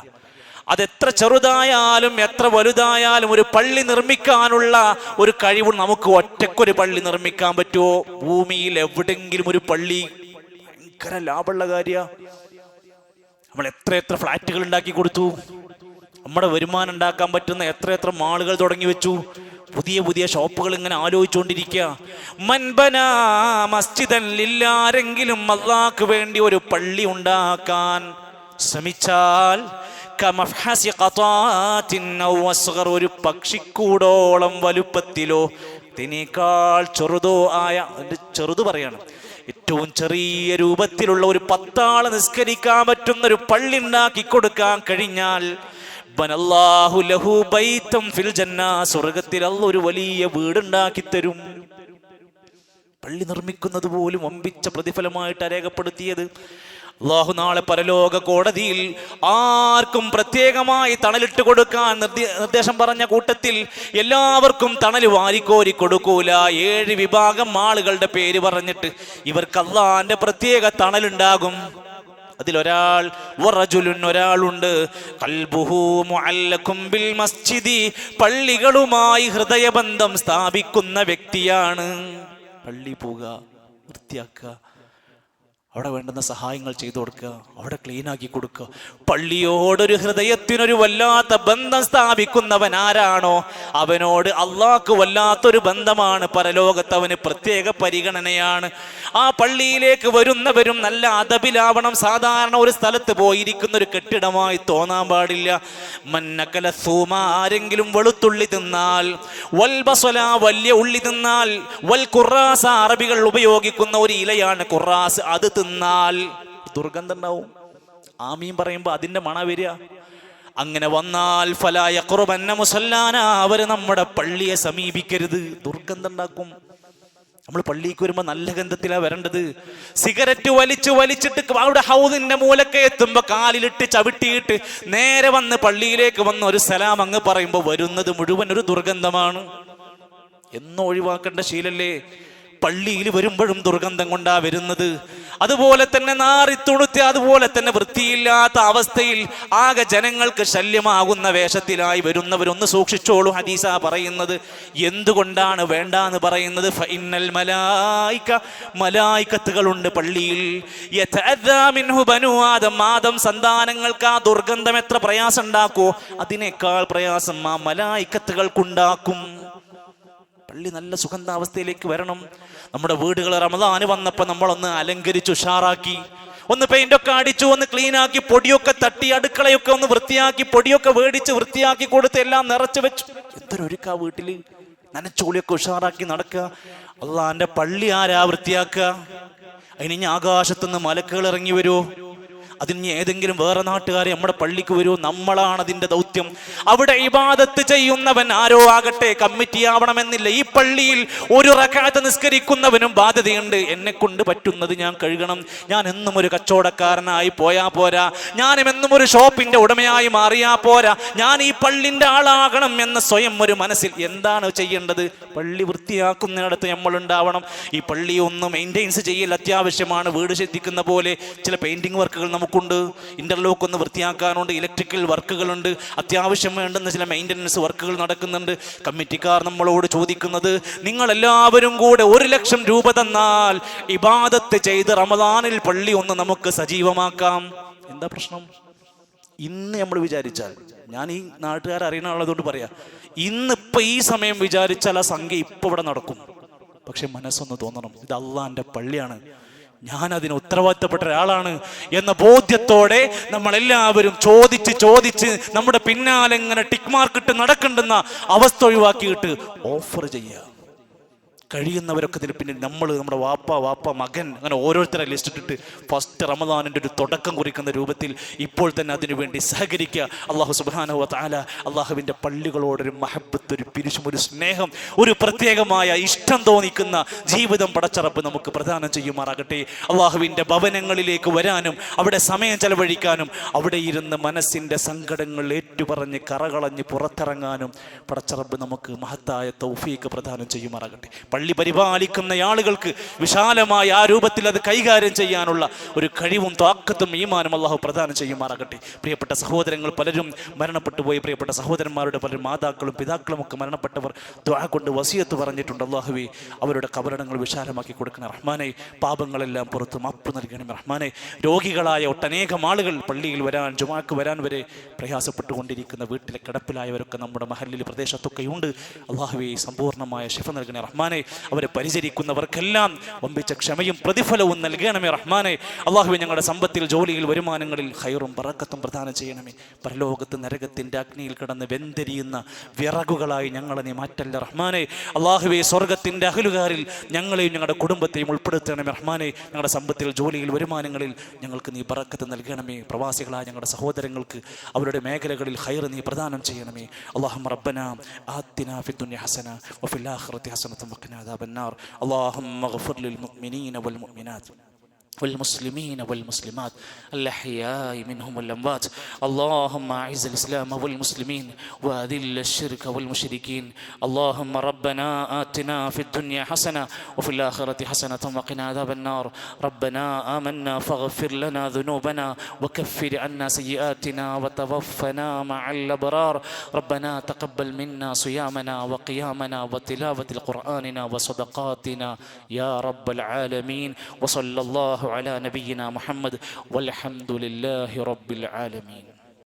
അതെത്ര ചെറുതായാലും എത്ര വലുതായാലും ഒരു പള്ളി നിർമ്മിക്കാനുള്ള ഒരു കഴിവ് നമുക്ക് ഒറ്റക്കൊരു പള്ളി നിർമ്മിക്കാൻ പറ്റുമോ? ഭൂമിയിൽ എവിടെങ്കിലും ഒരു പള്ളി ഭയങ്കര ലാഭമുള്ള കാര്യ. നമ്മൾ എത്ര ഫ്ലാറ്റുകൾ ഉണ്ടാക്കി കൊടുത്തു, നമ്മുടെ വരുമാനം ഉണ്ടാക്കാൻ പറ്റുന്ന എത്ര മാളുകൾ തുടങ്ങി വെച്ചു, പുതിയ ഷോപ്പുകൾ ഇങ്ങനെ ആലോചിച്ചുകൊണ്ടിരിക്കുക. മൻബനാ മസ്ജിദൻ ലില്ലാഹ്, ആരെങ്കിലും അല്ലാഹുവിന് വേണ്ടി ഒരു പള്ളി ഉണ്ടാക്കാൻ ശ്രമിച്ചാൽ കമഫ്ഹസി ഖതാത്തിൻ ഔ അസ്ഗർ, ഒരു പക്ഷിക്കൂടോളം വലുപ്പത്തിലോ ഇതിനേക്കാൾ ചെറുതോ ആയ, ചെറുത് പറയാണ്, ഏറ്റവും ചെറിയ രൂപത്തിലുള്ള ഒരു 10 ആള് നിസ്കരിക്കാൻ പറ്റുന്ന ഒരു പള്ളി ഉണ്ടാക്കി കൊടുക്കാൻ കഴിഞ്ഞാൽ ബനല്ലാഹു ലഹു ബൈതൻ ഫിൽ ജന്ന, സ്വർഗ്ഗത്തിൽ അല്ലാഹു ഒരു വലിയ വീടുണ്ടാക്കി തരും. പള്ളി നിർമ്മിക്കുന്നത് പോലും വമ്പിച്ച പ്രതിഫലമായിട്ട് രേഖപ്പെടുത്തിയത്. അല്ലാഹു നാളെ പരലോക കോടതിയിൽ ആർക്കും പ്രത്യേകമായി തണലിട്ട് കൊടുക്കാൻ നിർദ്ദേശം പറഞ്ഞ കൂട്ടത്തിൽ എല്ലാവർക്കും തണൽ വാരിക്കോരി കൊടുക്കൂല. 7 വിഭാഗം ആളുകളുടെ പേര് പറഞ്ഞിട്ട് ഇവർക്ക് അല്ലാഹുവിന്റെ പ്രത്യേക തണലുണ്ടാകും. അതിലൊരാൾ ഒരാളുണ്ട്, ഖൽബുഹു മുഅല്ലഖും ബിൽ മസ്ജിദി, പള്ളികളുമായി ഹൃദയബന്ധം സ്ഥാപിക്കുന്ന വ്യക്തിയാണ്. പള്ളി പോവുക, വൃത്തിയാക്കുക, അവിടെ വേണ്ടുന്ന സഹായങ്ങൾ ചെയ്തു കൊടുക്കുക, അവിടെ ക്ലീനാക്കി കൊടുക്കുക. പള്ളിയോടൊരു ഹൃദയത്തിനൊരു വല്ലാത്ത ബന്ധം സ്ഥാപിക്കുന്നവൻ ആരാണോ അവനോട് അള്ളാഹ്ക്ക് വല്ലാത്തൊരു ബന്ധമാണ്. പരലോകത്ത് അവന് പ്രത്യേക പരിഗണനയാണ്. ആ പള്ളിയിലേക്ക് വരുന്നവരും നല്ല അദബിലാവണം. സാധാരണ ഒരു സ്ഥലത്ത് പോയിരിക്കുന്ന ഒരു കെട്ടിടമായി തോന്നാൻ പാടില്ല. മന്നകല സൂമ, ആരെങ്കിലും വെളുത്തുള്ളി തിന്നാൽ, വൽ ബസല, വലിയ ഉള്ളി തിന്നാൽ, വൽ ഖുറാസ, അറബികൾ ഉപയോഗിക്കുന്ന ഒരു ഇലയാണ് ഖുറാസ്, അത് തിന്നാൽ ദുർഗന്ധം ഉണ്ടാവും. ആമീൻ പറയുമ്പോ അതിന്റെ മണ വരിക. അങ്ങനെ വന്നാൽ ഫലാ യഖ്റുബന്ന മുസല്ലാന, അവര് നമ്മുടെ പള്ളിയെ സമീപിക്കരുത്, ദുർഗന്ധം ഉണ്ടാക്കും. നമ്മൾ പള്ളിക്ക് വരുമ്പോ നല്ല ഗന്ധത്തിലാണ് വരേണ്ടത്. സിഗരറ്റ് വലിച്ചിട്ട് അവിടെ ഹൗദിന്റെ മൂലക്കെ എത്തുമ്പോ കാലിലിട്ട് ചവിട്ടിയിട്ട് നേരെ വന്ന് പള്ളിയിലേക്ക് വന്ന് ഒരു സലാം അങ്ങ് പറയുമ്പോ വരുന്നത് മുഴുവൻ ഒരു ദുർഗന്ധമാണ്. എന്നും ഒഴിവാക്കേണ്ട ശീലല്ലേ? പള്ളിയിൽ വരുമ്പോഴും ദുർഗന്ധം കൊണ്ടാ വരുന്നത്. അതുപോലെ തന്നെ നാറിത്തുണുത്തി, അതുപോലെ തന്നെ വൃത്തിയില്ലാത്ത അവസ്ഥയിൽ ആകെ ജനങ്ങൾക്ക് ശല്യമാകുന്ന വേഷത്തിലായി വരുന്നവരൊന്ന് സൂക്ഷിച്ചോളൂ. ഹദീസാ പറയുന്നത്. എന്തുകൊണ്ടാണ് വേണ്ടാന്ന് പറയുന്നത്? ഫഇന്നൽ മലായിക, മലായികത്തുകളുണ്ട് പള്ളിയിൽ. യതഅദ്ദാ മിൻഹു ബനു ആദം, ആദം സന്താനങ്ങൾക്ക് ആ ദുർഗന്ധം എത്ര പ്രയാസം ഉണ്ടാക്കോ അതിനേക്കാൾ പ്രയാസം ആ മലായികത്തുകൾക്കുണ്ടാക്കും. പള്ളി നല്ല സുഗന്ധാവസ്ഥയിലേക്ക് വരണം. നമ്മുടെ വീടുകൾ റമദാന് വന്നപ്പോൾ നമ്മളൊന്ന് അലങ്കരിച്ചു ഉഷാറാക്കി, ഒന്ന് പെയിന്റൊക്കെ അടിച്ചു, ഒന്ന് ക്ലീനാക്കി, പൊടിയൊക്കെ തട്ടി, അടുക്കളയൊക്കെ ഒന്ന് വൃത്തിയാക്കി, പൊടിയൊക്കെ മേടിച്ച് വൃത്തിയാക്കി കൊടുത്ത് എല്ലാം നിറച്ചു വെച്ചു. എന്തൊരൊരുക്കാ വീട്ടില്, നനച്ചോളിയൊക്കെ ഉഷാറാക്കി നടക്കുക. അള്ളാന്റെ പള്ളി ആരാ വൃത്തിയാക്കുക? അതിന് ആകാശത്തുനിന്ന് മലക്കുകൾ ഇറങ്ങി വരുമോ? അതിന് ഏതെങ്കിലും വേറെ നാട്ടുകാരെ നമ്മുടെ പള്ളിക്ക് വരൂ? നമ്മളാണ് അതിന്റെ ദൗത്യം. അവിടെ ഇബാദത്ത് ചെയ്യുന്നവൻ ആരോ ആകട്ടെ, കമ്മിറ്റി ആവണമെന്നില്ല. ഈ പള്ളിയിൽ ഒരു റക്അത്ത് നിസ്കരിക്കുന്നവനും ബാധ്യതയുണ്ട്. എന്നെ കൊണ്ട് പറ്റുന്നത് ഞാൻ കഴുകണം. ഞാൻ എന്നും ഒരു കച്ചവടക്കാരനായി പോയാ പോരാ, ഞാനും എന്നും ഒരു ഷോപ്പിന്റെ ഉടമയായി മാറിയാ പോരാ, ഞാൻ ഈ പള്ളിന്റെ ആളാകണം എന്ന സ്വയം ഒരു മനസ്സിൽ എന്താണ് ചെയ്യേണ്ടത്? പള്ളി വൃത്തിയാക്കുന്നിടത്ത് നമ്മൾ ഉണ്ടാവണം. ഈ പള്ളി ഒന്ന് മെയിൻറ്റെയിൻസ് ചെയ്യൽ അത്യാവശ്യമാണ്. വീട് ശ്രദ്ധിക്കുന്ന പോലെ ചില പെയിന്റിംഗ് വർക്കുകൾ നമുക്കുണ്ട്, ഇന്റർലോക്ക് ഒന്ന് വൃത്തിയാക്കാനുണ്ട്, ഇലക്ട്രിക്കൽ വർക്കുകളുണ്ട്, അത്യാവശ്യം വേണ്ടുന്ന ചില മെയിൻ്റനൻസ് വർക്കുകൾ നടക്കുന്നുണ്ട്. കമ്മിറ്റിക്കാർ നമ്മളോട് ചോദിക്കുന്നത്, നിങ്ങൾ എല്ലാവരും കൂടെ 1 ലക്ഷം രൂപ തന്നാൽ ഇബാദത്ത് ചെയ്ത് റമദാനിൽ പള്ളി ഒന്ന് നമുക്ക് സജീവമാക്കാം. എന്താ പ്രശ്നം? ഇന്ന് നമ്മൾ വിചാരിച്ചാൽ, ഞാൻ ഈ നാട്ടുകാർ അറിയണതുകൊണ്ട് പറയാ, ഇന്നിപ്പോ ഈ സമയം വിചാരിച്ചാൽ ആ സംഖ്യ ഇപ്പൊ ഇവിടെ നടക്കും. പക്ഷെ മനസ്സൊന്ന് തോന്നണം, ഇത് അള്ളാന്റെ പള്ളിയാണ്, ഞാൻ അതിന് ഉത്തരവാദിത്തപ്പെട്ട ഒരാളാണ് എന്ന ബോധ്യത്തോടെ നമ്മളെല്ലാവരും ചോദിച്ച് നമ്മുടെ പിന്നാലെ ഇങ്ങനെ ടിക്ക് മാർക്ക് ഇട്ട് നടക്കണ്ടെന്ന അവസ്ഥ ഒഴിവാക്കിയിട്ട് ഓഫർ ചെയ്യുക. കഴിയുന്നവരൊക്കെ ഇതിന് പിന്നിൽ നമ്മൾ, നമ്മുടെ വാപ്പ മകൻ, അങ്ങനെ ഓരോരുത്തരെ ലിസ്റ്റ് ഇട്ടിട്ട് ഫസ്റ്റ് റമദാനിൻ്റെ ഒരു തുടക്കം കുറിക്കുന്ന രൂപത്തിൽ ഇപ്പോൾ തന്നെ അതിനുവേണ്ടി സഹകരിക്കുക. അള്ളാഹു സുബ്ഹാനഹു വ തആല അള്ളാഹുവിൻ്റെ പള്ളികളോടൊരു മഹബത്ത്, ഒരു പിരിശും, ഒരു സ്നേഹം, ഒരു പ്രത്യേകമായ ഇഷ്ടം തോന്നിക്കുന്ന ജീവിതം പടച്ചറപ്പ് നമുക്ക് പ്രദാനം ചെയ്യുമാറാകട്ടെ. അള്ളാഹുവിൻ്റെ ഭവനങ്ങളിലേക്ക് വരാനും അവിടെ സമയം ചെലവഴിക്കാനും അവിടെ ഇരുന്ന് മനസ്സിൻ്റെ സങ്കടങ്ങൾ ഏറ്റുപറഞ്ഞ് കറകളഞ്ഞ് പുറത്തിറങ്ങാനും പടച്ചറപ്പ് നമുക്ക് മഹത്തായ തൗഫീഖ് പ്രദാനം ചെയ്യുമാറാകട്ടെ. പള്ളി പരിപാലിക്കുന്ന ആളുകൾക്ക് വിശാലമായ ആ രൂപത്തിൽ അത് കൈകാര്യം ചെയ്യാനുള്ള ഒരു കഴിവും താക്കത്തും ഈമാനും അള്ളാഹു പ്രദാനം ചെയ്യുമാറാകട്ടെ. പ്രിയപ്പെട്ട സഹോദരങ്ങൾ പലരും മരണപ്പെട്ടു പോയി. പ്രിയപ്പെട്ട സഹോദരന്മാരുടെ പലരും മാതാക്കളും പിതാക്കളും ഒക്കെ മരണപ്പെട്ടവർ ദുആ കൊണ്ട് വസിയത്ത് പറഞ്ഞിട്ടുണ്ട്. അള്ളാഹുവേ, അവരുടെ കബറിടങ്ങൾ വിശാലമാക്കി കൊടുക്കണം റഹ്മാനെ. പാപങ്ങളെല്ലാം പുറത്ത് മാപ്പ് നൽകണം റഹ്മാനെ. രോഗികളായ ഒട്ടനേകം ആളുകൾ പള്ളിയിൽ വരാൻ, ജുമാക്ക് വരാൻ വരെ പ്രയാസപ്പെട്ടുകൊണ്ടിരിക്കുന്ന വീട്ടിലെ കിടപ്പിലായവരൊക്കെ നമ്മുടെ മഹല്ലിൽ പ്രദേശത്തൊക്കെ ഉണ്ട്. അള്ളാഹുവേ, സമ്പൂർണ്ണമായ ശിഫ നൽകണേ റഹ്മാനെ. അവരെ പരിചരിക്കുന്നവർക്കെല്ലാം വമ്പിച്ച ക്ഷമയും പ്രതിഫലവും നൽകണമേ റഹ്മാനെ. അള്ളാഹുവേ, ഞങ്ങളുടെ സമ്പത്തിൽ, ജോലിയിൽ, വരുമാനങ്ങളിൽ ഖൈറും ബറക്കത്തും പ്രദാനം ചെയ്യണമേ. പരലോകത്ത് നരകത്തിൻ്റെ അഗ്നിയിൽ കിടന്ന് വെന്തെരിയുന്ന വിറകുകളായി ഞങ്ങളെ നീ മാറ്റല്ല റഹ്മാനെ. അള്ളാഹുവേ, സ്വർഗത്തിൻ്റെ അഹലുകാരിൽ ഞങ്ങളെയും ഞങ്ങളുടെ കുടുംബത്തെയും ഉൾപ്പെടുത്തണമേ റഹ്മാനെ. ഞങ്ങളുടെ സമ്പത്തിൽ, ജോലിയിൽ, വരുമാനങ്ങളിൽ ഞങ്ങൾക്ക് നീ ബറക്കത്ത് നൽകണമേ. പ്രവാസികളായ ഞങ്ങളുടെ സഹോദരങ്ങൾക്ക് അവരുടെ മേഖലകളിൽ ഖൈർ നീ പ്രദാനം ചെയ്യണമേ. അല്ലാഹുമ്മ റബ്ബനാ ആതിനാ ഫിദ്ദുനിയ ഹസന വഫിൽ ആഖിറതി ഹസനത വഖിനാ അദാബന്നാർ. അല്ലാഹുമ്മ ഗ്ഫിർ ലിൽ മുഅ്മിനീന വൽ മുഅ്മിനാത്ത് والمسلمين والمسلمات الأحياء منهم والأموات. اللهم أعز الإسلام والمسلمين وأذل الشرك والمشركين. اللهم ربنا آتنا في الدنيا حسنة وفي الآخرة حسنة وقنا عذاب النار. ربنا آمنا فاغفر لنا ذنوبنا وكفر عنا سيئاتنا وتوفنا مع الأبرار. ربنا تقبل منا صيامنا وقيامنا وتلاوة القرآننا وصدقاتنا يا رب العالمين. وصلى الله على نبينا محمد والحمد لله رب العالمين.